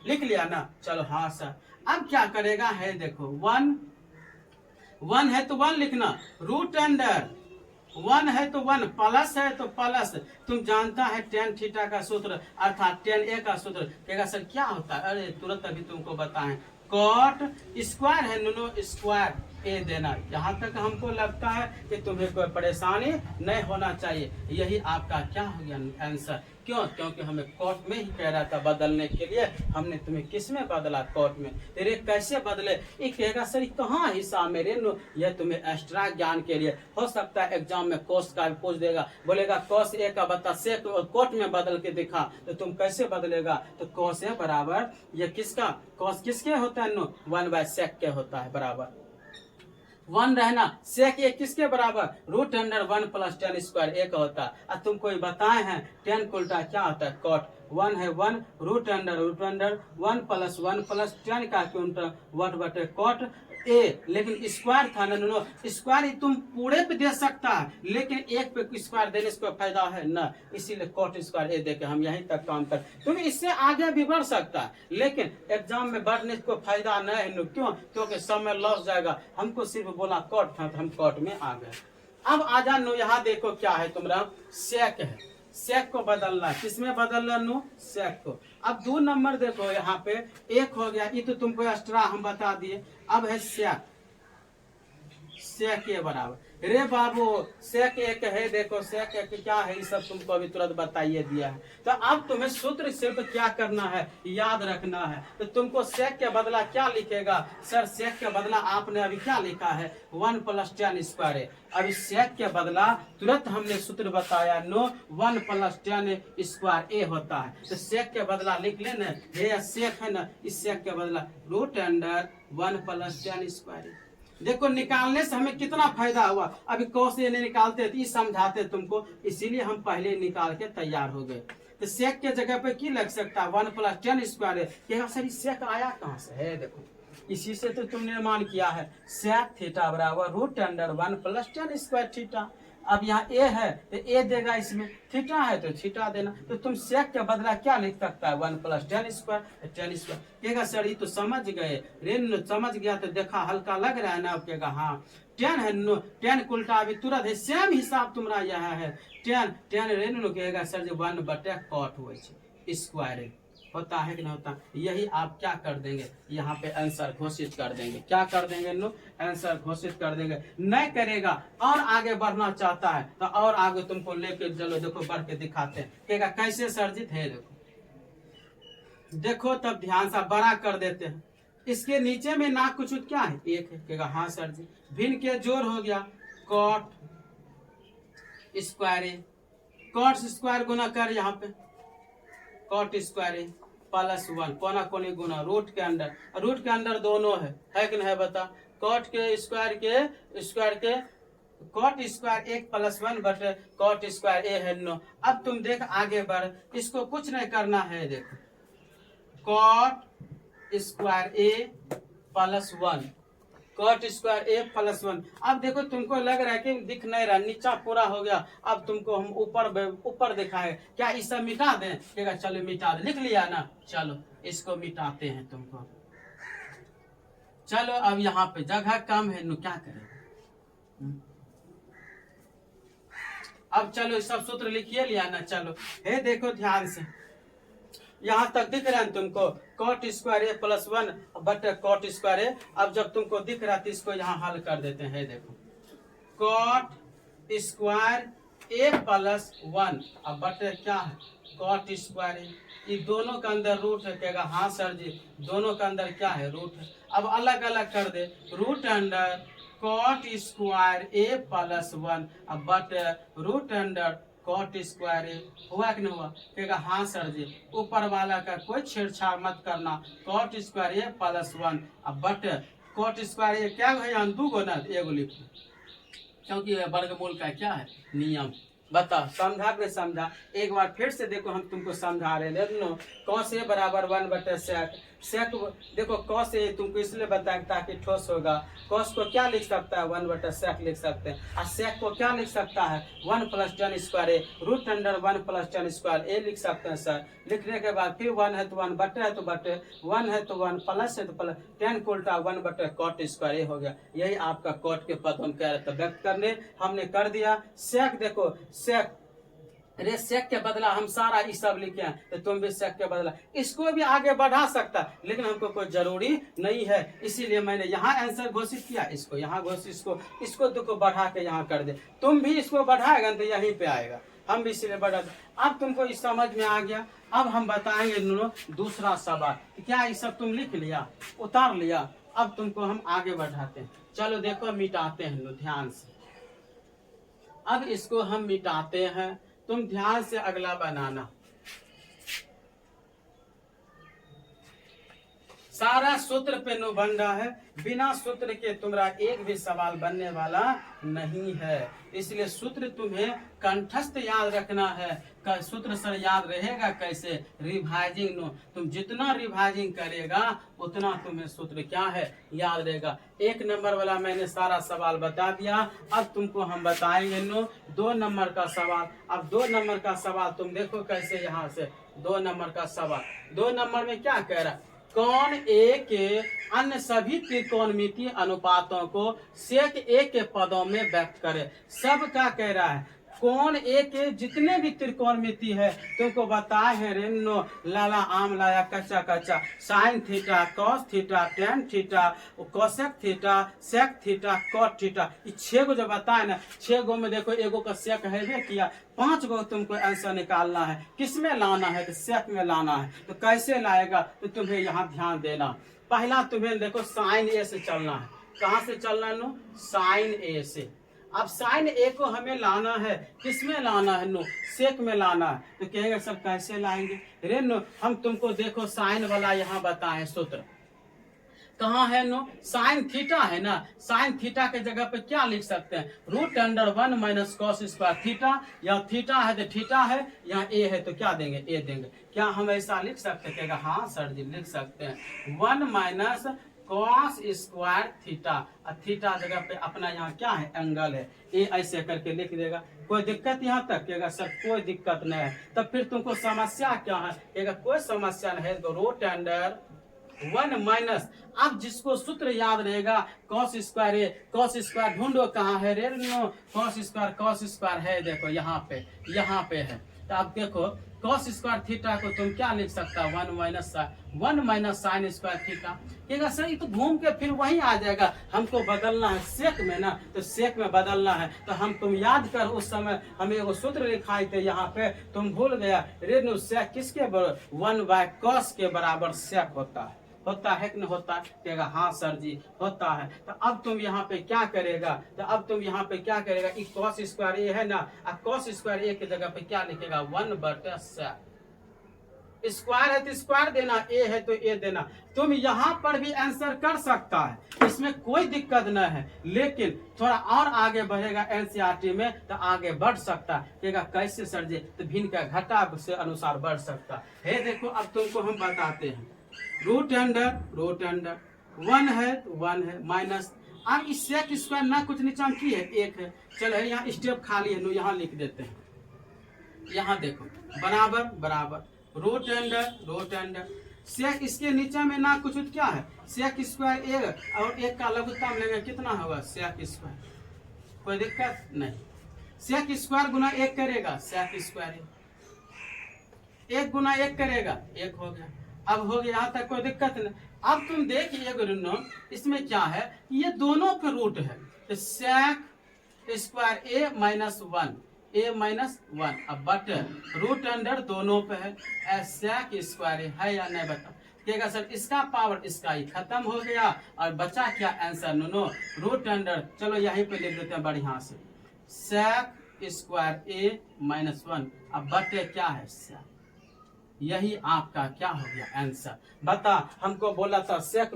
लिख लिया ना, चलो हाँ सर। अब क्या करेगा है देखो 1 है तो 1 लिखना, √1 है तो 1, प्लस है तो प्लस। तुम जानता है tan थीटा का सूत्र अर्थात tan a का सूत्र। कहेगा सर क्या होता है, अरे तुरंत अभी तुमको बताएं, कॉट स्क्वायर है नो स्क्वायर ए देना। यहाँ तक हमको लगता है कि तुम्हें कोई परेशानी नहीं होना चाहिए। यही आपका क्या हो गया आंसर। क्यों, क्योंकि हमें कोर्ट में ही कह रहा था बदलने के लिए, हमने तुम्हें किस में बदला, कोर्ट में। तेरे कैसे बदले, ये कहेगा सर कहाँ हिसाब में रे नो, यह तुम्हें एक्स्ट्रा ज्ञान के लिए हो सकता है एग्जाम में कोस का भी पूछ देगा, बोलेगा कॉस ए का बता सेक कोर्ट में बदल के दिखा, तो तुम कैसे बदलेगा। तो कॉस ए बराबर ये किसका, कॉस किसके होता है नो 1/sec के होता है बराबर 1 रहना। सेक ए किसके बराबर, √1 + tan स्क्वायर ए का होता है। अब तुम कोई बताए हैं tan को उल्टा क्या होता है, कॉट 1 है 1 √1 + 1 + tan का उल्टा 1/cot ए। लेकिन स्क्वायर था ना नो, स्क्वायर तुम पूरे पे दे सकता है लेकिन एक पे स्क्वायर देने से कोई फायदा है ना, इसीलिए कॉट स्क्वायर ए देके हम यहीं तक काम कर। तुम इससे आगे भी बढ़ सकता है लेकिन एग्जाम में बढ़ने को फायदा नहीं है। क्यों, क्योंकि समय लॉस जाएगा। हमको सिर्फ बोला कॉट था तो हम कॉट में आ गए। अब आ जानो यहाँ देखो क्या है तुम्हारा सेक है, सेक को बदलना, किसमें बदलना नो, सेक को। अब 2 नंबर देखो यहाँ पे 1 हो गया, ये तो तुमको एक्स्ट्रा हम बता दिए। अब है सेक, सेक ए बराबर रे बाबू सेक एक है, देखो सेक एक क्या है, ये सब तुमको अभी तुरंत बताइए दिया है। तो अब तुम्हें सूत्र सिर्फ क्या करना है, याद रखना है। तो तुमको सेक के बदला क्या लिखेगा सर, सेक के बदला आपने अभी क्या लिखा है 1 + tan स्क्वायर है। अभी सेक के बदला तुरंत हमने सूत्र बताया नो 1 + tan स्क्वायर ए होता है। तो सेक के बदला लिख लेना, ये सेक है ना, इस सेक के बदला √1 + tan स्क्वायर। देखो निकालने से हमें कितना फायदा हुआ। अभी कॉस ये नहीं निकालते तो ये समझाते तुमको, इसीलिए हम पहले निकाल के तैयार हो गए। तो सेक के जगह पे की लग सकता है 1 + tan स्क्वायर है। कहेगा सर सेक आया कहाँ से है, देखो इसी से तो तुम निर्माण किया है। सेक थीटा बराबर √1 + tan स्क्वायर थीटा। अब यहाँ ए है तो ए देगा, इसमें थीटा है तो थीटा देना। तो तुम सेक के बदला क्या लिख सकता है 1 + tan स्क्वायर, tan स्क्वायर। कहेगा सर ये तो समझ गए, रेन समझ गया तो देखा हल्का लग रहा है ना। कहेगा हाँ tan है नो, tan उल्टा अभी तुरंत है, सेम हिसाब तुम्हारा यहाँ है tan रेन नो। कहेगा सर जो 1/cot हुए स्क्वायर होता है कि नहीं होता। यही आप क्या कर देंगे, यहाँ पे आंसर घोषित कर देंगे। क्या कर देंगे नो, आंसर घोषित कर देंगे। नहीं करेगा और आगे बढ़ना चाहता है तो और आगे तुमको लेके चलो, देखो बढ़ के दिखाते हैं। कहेगा कैसे सर्जित है, देखो देखो तब ध्यान से बड़ा कर देते हैं। इसके नीचे में ना कुछ क्या है, 1 है। कहेगा हाँ सर जी, भिन्न के जोड़ हो गया cot स्क्वायर कॉट स्क्वायर गुना कर यहाँ पे कॉट स्क्वायर ए प्लस 1 कोना कोनी गुना रूट के अंदर दोनों है कि नहीं है बता। कॉट के स्क्वायर के cot square 1 plus 1 but cot square A है 9। अब तुम देख आगे बढ़, इसको कुछ नहीं करना है, देखो cot square A plus 1 cot square A plus 1। अब देखो तुमको लग रहा है कि दिख नहीं रहा, नीचा पूरा हो गया। अब तुमको हम ऊपर दिखाए, क्या ये सब मिटा दें? ठीक चलो मिटा दे, लिख लिया ना, चलो इसको मिटाते हैं तुमको। चलो अब यहाँ पे जगह कम है, नु क्या करें। अब चलो सब सूत्र लिखिए लिया ना। चलो हे देखो ध्यान से, यहाँ तक दिख रहा है तुमको cot square A plus 1 but cot square A. अब जब तुमको दिख रहा है तो इसको यहाँ हल कर देते हैं। देखो कॉट स्क्वायर ए प्लस 1 अब बट क्या है कॉट स्क्वायर ए। ये दोनों के अंदर रूट है, कहेगा हाँ सर जी दोनों के अंदर क्या है रूट है। अब अलग अलग कर दे, root under cot square A plus 1 अब but root under cot square A. हुआ कि नहीं हुआ? कहेगा हाँ सर जी, ऊपर वाला का कोई छेड़छाड़ मत करना, कॉट स्क्वायर ए प्लस 1 अब बट कॉट स्क्वायर ए क्या है यहाँ 2 गो ना, एगो लिखो, क्योंकि वर्गमूल का क्या है नियम। बता समझा के समझा, एक बार फिर से देखो हम तुमको समझा रहे हैं। कॉस ए बराबर 1 बटे सेक देखो कॉस ए तुमको इसलिए बताया ताकि ठोस होगा। कॉस को क्या लिख सकता है 1 बटे सेक लिख सकते हैं, और सेक को क्या लिख सकता है 1 plus tan square A root under 1 plus tan square A लिख सकते हैं सर। लिखने के बाद फिर 1 है तो 1 बटे है तो बटे 1 है तो 1 प्लस है तो प्लस tan को उल्टा 1 बटे कॉट स्क्वायर ए हो गया। यही आपका कॉट के पद हम कह रहे थे व्यक्त करने, हमने कर दिया। सेक देखो सेक अरे सेक के बदला हम सारा ये सब लिखे हैं, तो तुम भी सेक के बदला इसको भी आगे बढ़ा सकता, लेकिन हमको कोई जरूरी नहीं है, इसीलिए मैंने यहाँ आंसर घोषित किया, इसको यहाँ घोषित इसको देखो बढ़ा के यहाँ कर दे। तुम भी इसको बढ़ाएगा तो यहीं पे आएगा, हम भी इसलिए बढ़ा दे। अब तुमको इस समझ में आ गया। अब हम बताएंगे दूसरा सवाल, क्या ये सब तुम लिख लिया उतार लिया? अब तुमको हम आगे बढ़ाते हैं। चलो देखो मिटाते हैं ध्यान से। अब इसको हम मिटाते हैं, तुम ध्यान से अगला बनाना। सारा सूत्र पे नो बन रहा है, बिना सूत्र के तुम्हारा एक भी सवाल बनने वाला नहीं है, इसलिए सूत्र तुम्हें कंठस्थ याद रखना है। सूत्र सर याद रहेगा कैसे? रिवाइजिंग नो, तुम जितना रिवाइजिंग करेगा उतना तुम्हें सूत्र क्या है याद रहेगा। 1 नंबर वाला मैंने सारा सवाल बता दिया। अब तुमको हम बताएंगे 2 नंबर का सवाल। अब 2 नंबर का सवाल तुम देखो कैसे, यहाँ से 2 नंबर का सवाल। 2 नंबर में क्या कह रहा? कौन ए के अन्य सभी त्रिकोणमितीय अनुपातों को सेक ए के पदों में व्यक्त करे। सब क्या कह रहा है? कौन ए के जितने भी त्रिकोणमिति है तुमको बताए हैं रेनो, लाला आम लाया कच्चा कच्चा, sine theta cos theta tan theta cosec theta sec theta cot theta, ये 6 गो जो बताए ना, 6 गो में देखो एगो का सेक है किया, 5 गो तुमको आंसर निकालना है। किस में लाना है? तो सेक में लाना है। तो कैसे लाएगा? तो तुम्हें यहाँ ध्यान देना। पहला तुम्हें देखो साइन ए से चलना है। कहाँ से चलना है? साइन ए से। अब साइन ए को हमें लाना है, किस में लाना है? सेक में लाना है। तो कहेंगे सब कैसे लाएंगे रे? हम तुमको देखो साइन वाला यहाँ बताएं सूत्र कहाँ है? साइन थीटा है ना, साइन थीटा के जगह पे क्या लिख सकते हैं? Root under 1 minus cos square theta. या थीटा है तो थीटा है, यहाँ ए है तो क्या देंगे? ए देंगे। क्या हम ऐसा लिख सकते हैं? कहेगा हाँ सर जी लिख सकते हैं। 1 minus cos square theta, theta जगह पे अपना यहाँ क्या है? एंगल है। ए ऐसे करके लिख देगा। कोई दिक्कत यहाँ तक? कहेगा सर कोई दिक्कत नहीं है। तब फिर तुमको समस्या क्या है? कहेगा कोई समस्या नहीं है। तो रूट अंडर 1 माइनस, अब जिसको सूत्र याद रहेगा कॉस स्क्वायर ए, कॉस स्क्वायर ढूंढो कहाँ है रे? कॉस स्क्वायर है, देखो यहाँ पे है। तो अब देखो कॉस स्क्वायर थीटा को तुम क्या लिख सकता है? 1 माइनस साइन स्क्वायर थीटा। कहेगा सर ये तो घूम के फिर वहीं आ जाएगा, हमको बदलना है सेक में ना, तो सेक में बदलना है। तो तुम याद कर उस समय हमें वो सूत्र लिखाए थे यहाँ पे, तुम भूल गया रे? सेक किसके बराबर? 1 बाय कॉस के बराबर सेक होता है। होता है कि नहीं होता? कहेगा हाँ सर जी होता है। तो अब तुम यहाँ पे क्या करेगा? तो अब तुम यहाँ पे क्या करेगा? कॉस स्क्वायर ए है ना, अब कॉस स्क्वायर ए की जगह पे क्या लिखेगा? 1/sec। स्क्वायर है तो स्क्वायर देना, ए है तो ए देना। तुम यहाँ पर भी आंसर कर सकता है, इसमें कोई दिक्कत न है, लेकिन थोड़ा और आगे बढ़ेगा एनसीईआरटी में तो आगे बढ़ सकता है। कहेगा कैसे सर जी? तो भिन्न का घटा से अनुसार बढ़ सकता है। देखो अब तुमको हम बताते हैं, रूट अंडर 1 है तो 1 है माइनस, अब इस सेक स्क्वायर ना कुछ नीचा में की है 1 है, चलो यहाँ स्टेप खाली है, नो यहाँ लिख देते हैं। यहाँ देखो बराबर रूट अंडर सेक, इसके नीचे में ना कुछ क्या है? सेक स्क्वायर 1 और 1 का लघुत्तम लेंगे, कितना होगा? सेक स्क्वायर, कोई दिक्कत नहीं। सेक स्क्वायर गुना 1 करेगा, सेक स्क्वायर 1 गुना 1 करेगा, 1 हो गया। अब हो गया यहाँ तक, कोई दिक्कत नहीं। अब तुम देखिए इसमें क्या है, ये दोनों पे रूट है, तो सेक स्क्वायर ए माइनस 1 अब बट रूट अंडर दोनों पे है, सेक स्क्वायर है या नहीं बता? कहेगा सर इसका पावर इसका ही खत्म हो गया और बचा क्या आंसर? नो रूट अंडर, चलो यहीं पे लिख देते हैं बढ़िया से, सेक स्क्वायर ए माइनस 1 अब बटे क्या है? सेक। यही आपका क्या हो गया आंसर? बता, हमको बोला था सेक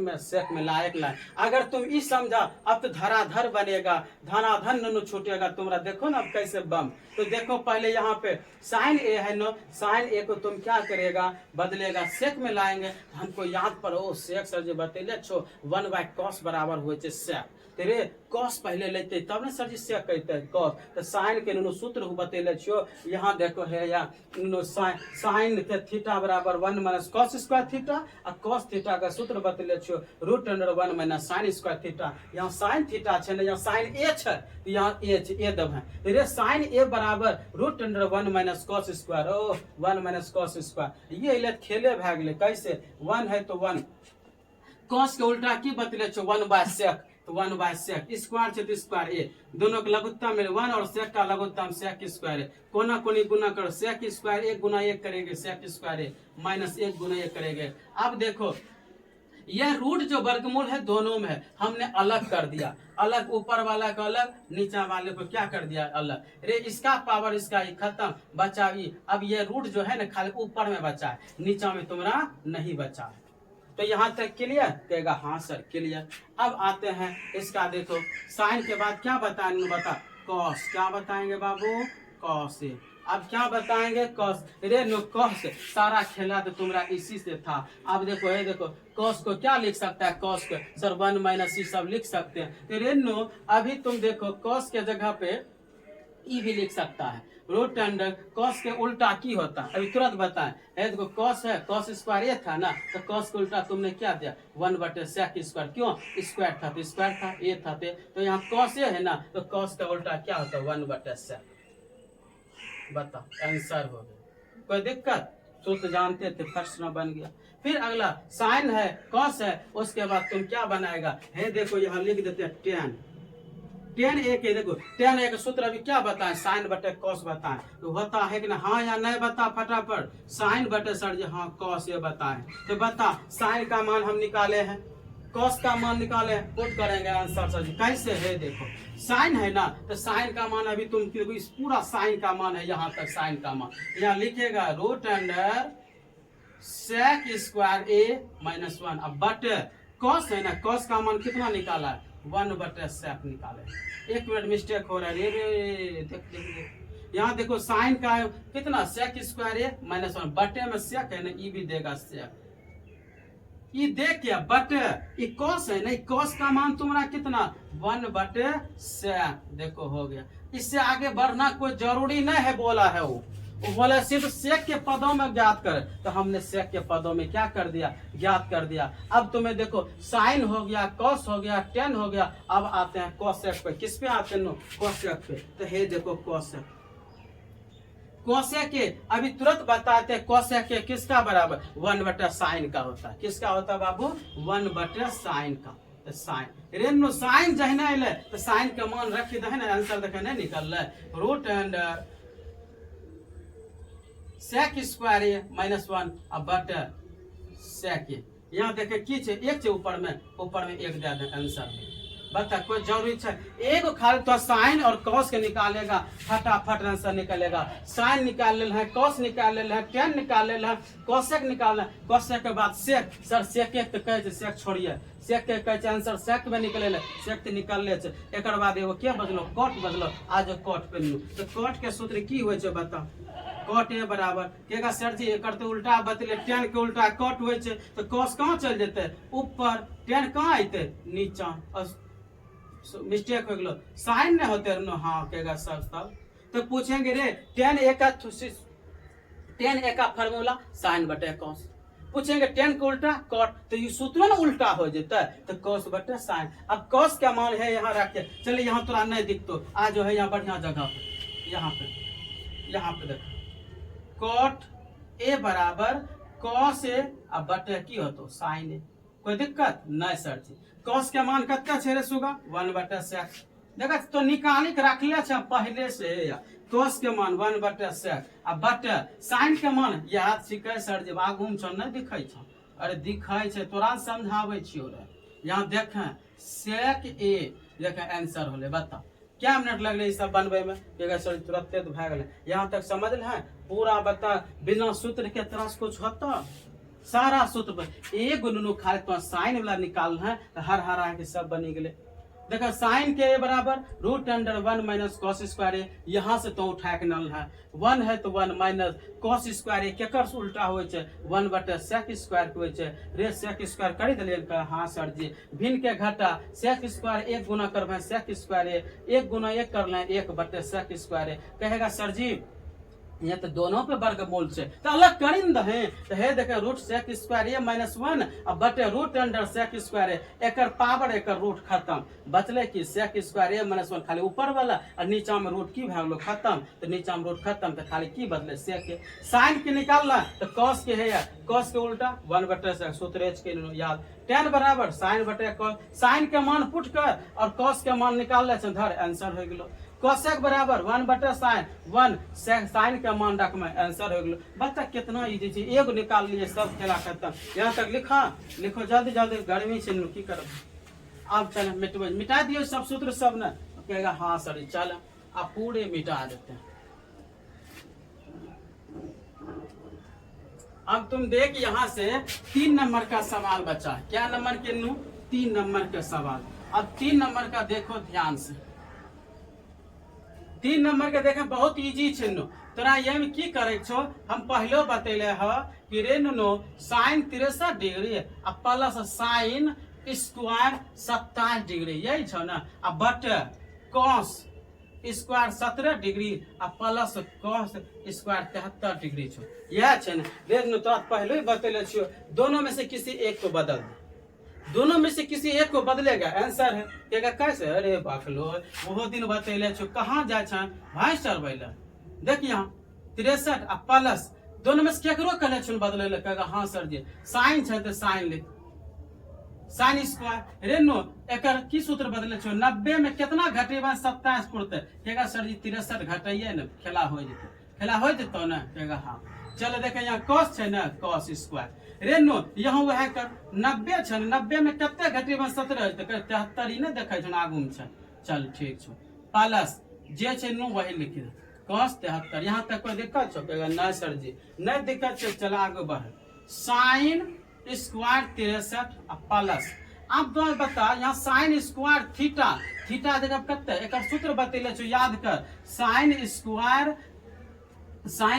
में लायक लाए। अगर तुम इस समझा, अब तो धराधर बनेगा, धनाधन नो छूटेगा तुम्हारा। देखो ना अब कैसे बम। तो देखो पहले यहाँ पे साइन ए है नो, साइन ए को तुम क्या करेगा? बदलेगा, सेक में लाएंगे। हमको याद पर ओ सेक सर जी बतेले छो 1/cos बराबर हुए सेक, तेरे कॉस पहले लेते तब ना सर जी सेक कहते कॉस। तो साइन के नुनो सूत्र बतेले छो, यहाँ देखो है या नुनो साइन थीटा बराबर 1 माइनस कॉस स्क्वायर थीटा, और कॉस थीटा का सूत्र बतेले छो रूट अंडर 1 माइनस साइन स्क्वायर थीटा। यहाँ साइन थीटा छे ना, यहाँ साइन ए छे, तो यहाँ ए दब है, तेरे साइन ए बराबर root under 1 minus cos square, ओ 1 माइनस कॉस स्क्वायर। ये ले खेले भाग गेले, कैसे? 1 है तो 1, कॉस के उल्टा की बतले छो 1/sec, तो 1/sec स्क्वायर छे तो स्क्वायर ए, दोनों का लघुत्तम में 1 और सेक का लघुत्तम सेक स्क्वायर है, कोना कोनी गुना करो, सेक स्क्वायर 1 गुना 1 करेंगे, सेक स्क्वायर ए माइनस 1 गुना 1 करेंगे। अब देखो यह रूट जो वर्गमूल है दोनों में है, हमने अलग कर दिया, अलग ऊपर वाला का अलग, नीचा वाले को क्या कर दिया? अलग। रे इसका पावर इसका ही खत्म, बचा भी। अब ये रूट जो है ना खाली ऊपर में बचा है, नीचा में तुम्हारा नहीं बचा है। तो यहाँ तक क्लियर? कहेगा हाँ सर क्लियर। अब आते हैं इसका, देखो साइन के बाद क्या बताएंगे? बता, कॉस। क्या बताएंगे बाबू? कॉस। अब क्या बताएंगे? कॉस। रे नो कॉस, सारा खेला तो तुम्हारा इसी से था। अब देखो ये देखो कॉस को क्या लिख सकता है? कॉस को सर 1 माइनस ई सब लिख सकते हैं। तो रे नो अभी तुम देखो कॉस के जगह पे ई भी लिख सकता है, रूट अंडर कॉस के उल्टा की होता है, अभी तुरंत बताएं। देखो कॉस है, कॉस स्क्वायर ये था ना, तो कॉस के उल्टा तुमने क्या दिया? 1/sec square. क्यों? स्क्वायर था तो स्क्वायर था, ये था तो यहाँ कॉस ये है ना, तो कॉस का उल्टा क्या होता है? 1/sec। बता, आंसर हो गया। कोई दिक्कत? सूत्र जानते थे, प्रश्न बन गया। फिर अगला साइन है, कॉस है, उसके बाद तुम क्या बनाएगा? है देखो यहाँ लिख देते हैं टेन ए के, देखो टेन ए का सूत्र अभी क्या बताएं? साइन बटे कॉस बताएं, तो होता है कि ना? हाँ या नहीं बता फटाफट। साइन बटे सर जी हाँ कॉस, ये बताएं। तो बता, साइन का मान हम निकाले हैं, कॉस का मान निकाले हैं, पुट करेंगे आंसर सर जी। कैसे है? देखो साइन है ना, तो साइन का मान अभी तुम देखो, इस पूरा साइन का मान है, यहाँ तक साइन का मान यहाँ लिखेगा रूट अंडर सेक स्क्वायर ए माइनस 1। अब बटे कॉस है ना, कॉस का मान कितना निकाला है? 1/sec निकाले। 1 मिनट मिस्टेक हो रहा है, रे देख यहाँ देखो साइन का कितना? सेक स्क्वायर ए माइनस 1, बटे में सेक है ना, ई भी देगा सेक, ई देख के बटे ई कॉस है ना, कॉस का मान तुम्हारा कितना? 1/sec। देखो हो गया। इससे आगे बढ़ना कोई जरूरी नहीं है, बोला है वो बोले सिर्फ सेक के पदों में ज्ञात कर, तो हमने सेक के पदों में क्या कर दिया? ज्ञात कर दिया। अब तुम्हें देखो साइन हो गया, कॉस हो गया, टेन हो गया। अब आते हैं कोसेक पे। किस पे आते हैं? कोसेक पे। तो हे देखो कोसेक, कोसेक के अभी तुरंत बताते हैं। कोसेक के किसका बराबर? 1/sin का होता है। किसका होता है बाबू? 1/sin का। तो साइन रेनो साइन जहने अले तो साइन के मान रखी दे ना, आंसर देखे नहीं निकल रहा। रूट अंडर सेक स्क्वायर ए माइनस 1 अब बटे सेक ए, यहाँ देखे की छे एक छे ऊपर में एक दे दे आंसर में। बता कोई जरूरी है एगो खाली तो साइन और कॉस के निकालेगा फटाफट आंसर निकलेगा। साइन निकाल ले है, कॉस निकाल ले है, टेन निकाल ले है, कोसेक निकालना है, कोसेक के बाद सेक। सर सेक एक तो कहे सेक छोड़िए, सेक के कहे आंसर सेक में निकले सेक तो निकाल ले। एक बाद एगो क्या बजलो कट बजलो, आज कट पे लू तो कट के सूत्र की हो बता। कट ए बराबर केगा सर जी एक तो उल्टा बतले टेन के उल्टा कट हो तो कॉस कहाँ चल जेते ऊपर, टेन कहाँ आते नीचा, मिस्टेक हो गलो साइन नहीं होते नो। हाँ केगा सर तब तो पूछेंगे रे टेन एक फार्मूला साइन बटे कॉस, पूछेंगे टेन का उल्टा कॉट तो ये सूत्र ना उल्टा हो जाता है तो कॉस बटे साइन। अब कॉस क्या मान है यहाँ रख के चलिए, यहाँ थोड़ा नहीं दिख तो आज जो है यहाँ बढ़िया जगह पे यहाँ पे देखो कॉट ए बराबर कॉस ए अब बटे की हो तो साइन ए। कोई दिक्कत नहीं सर जी। कॉस के मान कत्ते छे रे सुगा 1/sec देखा तो निकाली के रख ले छ पहले से। कॉस के मान 1/sec अब बटे साइन के मान याद सिखे सर जी आगू में छ नहीं दिखै छ। अरे दिखै छ तोरा समझाबै छियो रे। यहाँ देखें sec a देखें आंसर होले बता क्या मिनट लगले ई सब बनबे में बेगा सर तुरंत तो भाग गले। यहाँ तक समझ ले पूरा बता बिना सूत्र के तरह से कुछ होता सारा सूत्र पर एक नुनू खाली तो साइन वाला निकालना है हर हरा के सब बनी गए। देखो साइन के बराबर √1 माइनस कॉस स्क्वायर है, यहाँ से तो उठा के नल है 1 है तो 1 माइनस कॉस स्क्वायर है केकर से उल्टा हो 1/sec स्क्वायर हो रे सेक स्क्वायर कर दिलिए। हाँ सर जी भिन्न के घटा सेक स्क्वायर 1 गुना करबे सेक स्क्वायर है 1 गुना 1 कर ले 1/sec स्क्वायर है। कहेगा सर जी ये तो दोनों पे वर्गमूल से तो अलग करी न दहे तो हे देखे √sec स्क्वायर ये -1 अब बटे √sec स्क्वायर है एकर पावर एकर रूट खत्म बचले कि sec स्क्वायर ये -1 खाली ऊपर वाला और नीचा में रूट की भागलो खत्म तो नीचा में रूट खत्म तो खाली की बदले sec के। साइन के निकालना तो cos के है cos के उल्टा 1/sec सूत्र h के याद tan बराबर साइन बटे cos। साइन के मान पुट कर और cos के मान निकाल ले धर आंसर हो गेलो। कोसेक बराबर 1/sin 1 साइन का मान रख में आंसर हो गलो। बता कितना इजी चीज एगो निकाल लिए सब खेला खत्म। यहाँ तक लिखो जल्दी जल्दी गर्मी से की कर। अब चल मिटा दियो सब सूत्र सब न कहेगा हाँ सर चल आप पूरे मिटा देते हैं। अब तुम देख यहाँ से 3 नंबर का सवाल बचा। क्या नंबर के 3 नंबर का सवाल। अब 3 नंबर का देखो ध्यान से 3 नंबर के देखे बहुत इजी छे तोरा ये में की करे छो हम पहले बतेले ह कि रे नो साइन 63 डिग्री आ प्लस साइन स्क्वायर 27 डिग्री यही छो ना आ बट कॉस स्क्वायर 17 डिग्री आ प्लस कॉस स्क्वायर 73 डिग्री छो यह छे ना। रे नो तोरा पहले ही बतेले छियो दोनों में से किसी एक को बदल दे, दोनों में से किसी एक को बदलेगा आंसर है केगा कैसे। अरे बाखलो वो दिन बतेले छो कहाँ जाय छ भाई सर बैला देख यहाँ 63 आ प्लस दोनों में से केकरो कहले छ बदले ले कहेगा हाँ सर जी साइन छ तो साइन लिख साइन स्क्वायर रे नो एकर की सूत्र बदले छो 90 में कितना घटेबा 27 पुरते केगा सर जी 63 घटाइए न खेला हो जतो ना केगा हाँ। चलो देखे यहाँ cos छे ना cos स्क्वायर रे नो यहाँ वह कर 90 छे 90 में कते घटेबा 17 तो 73 ही न देखे छ आगू में छ। चल ठीक छो प्लस जे छे नो वही लिख दे cos 73। यहाँ तक कोई दिक्कत छो कहेगा ना सर जी नहीं दिक्कत छे चल आगे बढ़ साइन स्क्वायर 63 प्लस। अब तो बता यहाँ साइन स्क्वायर थीटा जगह कते एक सूत्र बतेले छो याद कर साइन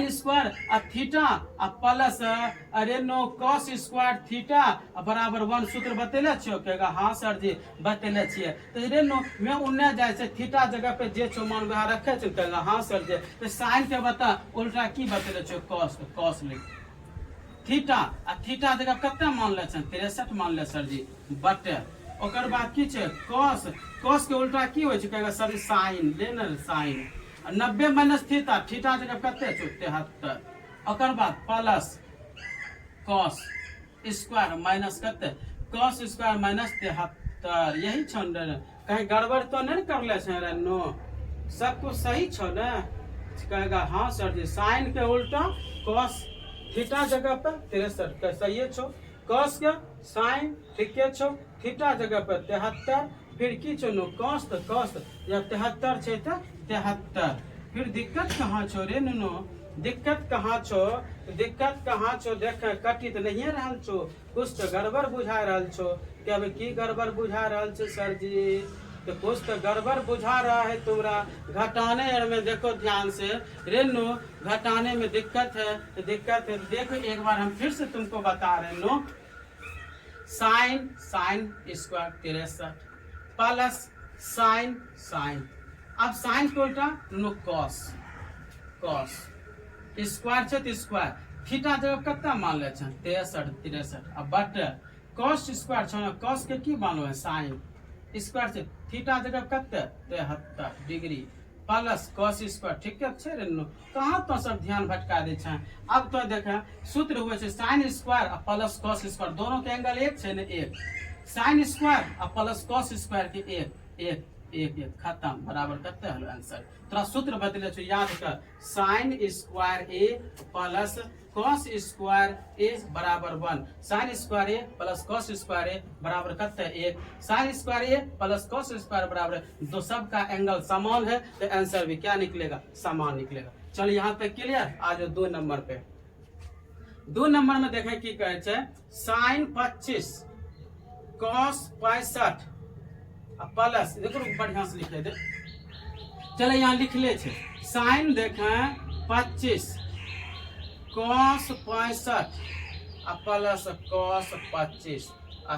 स्क्वायर आ थीटा आ प्लस अरे नो cos स्क्वायर थीटा बराबर 1 सूत्र बतेले छियो कहेगा हाँ सर जी बतेले छिए। तो रे नो मैं उन्ने जाय से थीटा जगह पे जे छो मान वह रखे छ कहेगा हाँ सर जी। तो साइन के बता उल्टा की बतेले छियो cos लिख थीटा आ थीटा जगह कते मान ले छ 63 मान ले सर जी बटे ओकर बाद की छे cos के उल्टा की होय छ कहेगा सर साइन ले न साइन 90 माइनस थीटा जगह कते छ 73 ओकर बाद प्लस cos स्क्वायर माइनस कते cos स्क्वायर माइनस 73 यही छ कहीं गड़बड़ तो नहीं कर ले छ रे नो सब कुछ सही छ ना कहेगा हाँ सर जी। साइन के उल्टा cos थीटा जगह पर 63 का सही छो cos के साइन ठीक छो थीटा जगह पर 73 फिर की छो नो कॉस तो कॉस या 73 छे तो 73 फिर दिक्कत कहाँ छो रे नुनो दिक्कत कहाँ छो देख कटी तो नहीं रहल छो कुछ तो गड़बड़ बुझा रहल छो क्या भाई की गड़बड़ बुझा रहल छो सर जी तो कुछ तो गड़बड़ बुझा रहा है तुम्हारा घटाने में देखो ध्यान से रेनू घटाने में दिक्कत है देखो एक बार हम फिर से तुमको बता रहे नो साइन स्क्वायर 63 प्लस साइन अब साइन को उल्टा नो कॉस स्क्वायर छे तो स्क्वायर थीटा जगह कितना मान ले 63 अब बट कॉस स्क्वायर छो ना कॉस के की मानो है साइन स्क्वायर से थीटा जगह कितना 73 डिग्री प्लस कॉस स्क्वायर ठीक है रेनू कहाँ तो सब ध्यान भटका दे छे अब तो देखा सूत्र हुए छे साइन स्क्वायर और प्लस कॉस स्क्वायर दोनों के एंगल एक छे ने एक साइन स्क्वायर और प्लस कॉस स्क्वायर के एक खत्म बराबर कितना हलो आंसर तोरा सूत्र बतले छो याद कर sine square A plus cos square ए बराबर 1 sine square A plus cos square ए बराबर कितना 1 sine square A plus cos square बराबर दो सब का एंगल समान है तो आंसर भी क्या निकलेगा समान निकलेगा चल यहाँ तक क्लियर आ जाओ 2 नंबर पे 2 नंबर में देखें की कहे छे साइन 25 कॉस 65 प्लस देखो बढ़िया से लिख दे चलो यहाँ लिख ले छे साइन देखें 25 कॉस 65 प्लस कॉस 25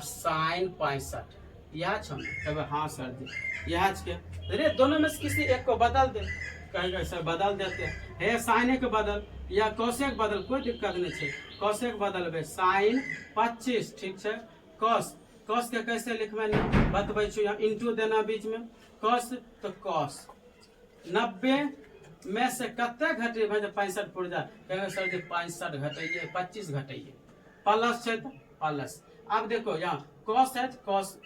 साइन 65 यह छो हाँ सर जी यह के दोनों में से किसी एक को बदल दे कहेगा सर बदल देते है साइन के बदल या कॉसेक बदल कोई दिक्कत नहीं है कॉसेक बदल साइन 25 ठीक है कॉस के कैसे लिखबे बतबै छु यहाँ इंटू देना बीच में कॉस तो कॉस 90 में से कते घटे 65 पुर जा कहेगा सर जी 65 घटाइए 25 घटाइए प्लस है तो प्लस अब देखो यहाँ कॉस है कॉस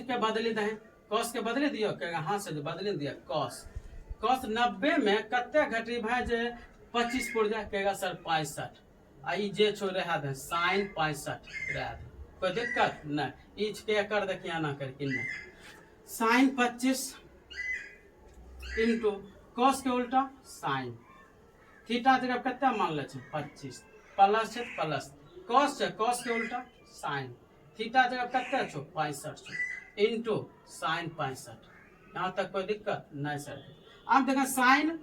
के बदली दे कॉस के बदली दियो कहेगा हाँ सर बदली दिया कॉस 90 में कते घटी भाई 25 पुर जा कहेगा सर 65 आई जे छो रहा दे साइन 65 रहा दे कोई दिक्कत नहीं इच के कर दे क्या ना करके नहीं साइन 25 इंटू कॉस के उल्टा साइन थीटा जगह कितना मान ले 25 प्लस है प्लस कॉस के उल्टा साइन थीटा जगह कितना छो 65 इंटू साइन 65 यहाँ तक कोई दिक्कत नहीं सर अब देखा साइन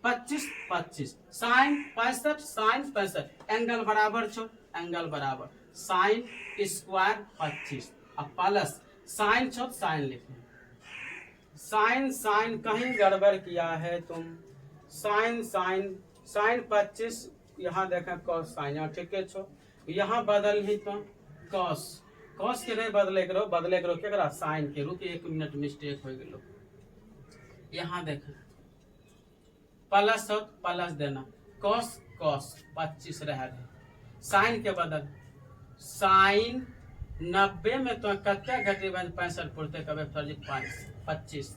25 साइन 65 साइन 65 एंगल बराबर छो एंगल बराबर साइन स्क्वायर 25 अब प्लस साइन छो साइन लिखने साइन कहीं गड़बड़ किया है तुम साइन 25 यहाँ देखा कॉस साइन यहाँ ठीक है छो यहाँ बदल ही तो कॉस के नहीं बदले करो क्या साइन के रुक 1 मिनट मिस्टेक हो गलो यहाँ देखा प्लस हो प्लस देना कॉस 25 रह साइन के बदल साइन 90 में तो कत्ते घटे 65 पुरते कबे फर्जी 25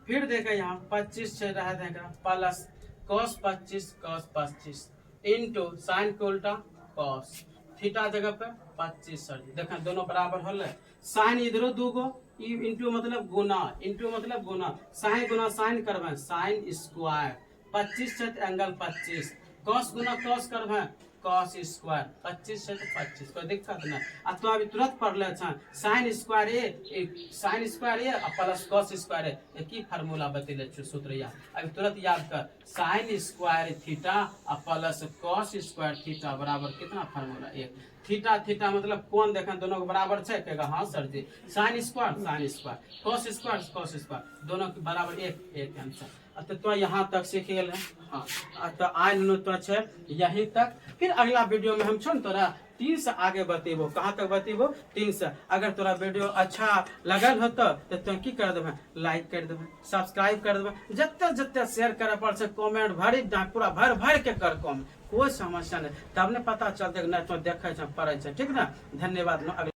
फिर देखा यहाँ 25 से रह देगा प्लस कॉस 25 इंटू साइन के उल्टा कॉस थीटा जगह पे 25 सर देखा दोनों बराबर होले साइन इधरो दूगो इंटू मतलब गुना साइन गुना साइन करबे साइन स्क्वायर 25 से एंगल 25 कॉस गुना कॉस करबे कॉस स्क्वायर 25 से 25 कोई दिक्कत नहीं अब तो अभी तुरंत पढ़ ले sine square A plus cos square ए की फार्मूला बतेले सूत्र या अभी तुरंत याद कर sign square theta plus cos square theta बराबर कितना फार्मूला 1 थीटा मतलब कौन देखा दोनों के बराबर है कहेगा हाँ सर जी साइन स्क्वायर कॉस स्क्वायर दोनों के बराबर एक आंसर तो यहाँ तक सीख गए हाँ तो आज तो छे यहीं तक फिर अगला वीडियो में हम छो तोरा 3 से आगे बतेबो कहाँ तक बतेबो 3 से अगर तोरा वीडियो अच्छा लगल हो तो की कर देबे लाइक कर देबे सब्सक्राइब कर देबे जते शेयर करे पड़ से कमेंट भरी पूरा भर के कर कमेंट कोई समस्या नहीं तब ने पता चलते नहीं तो देखे पड़े ठीक ना धन्यवाद।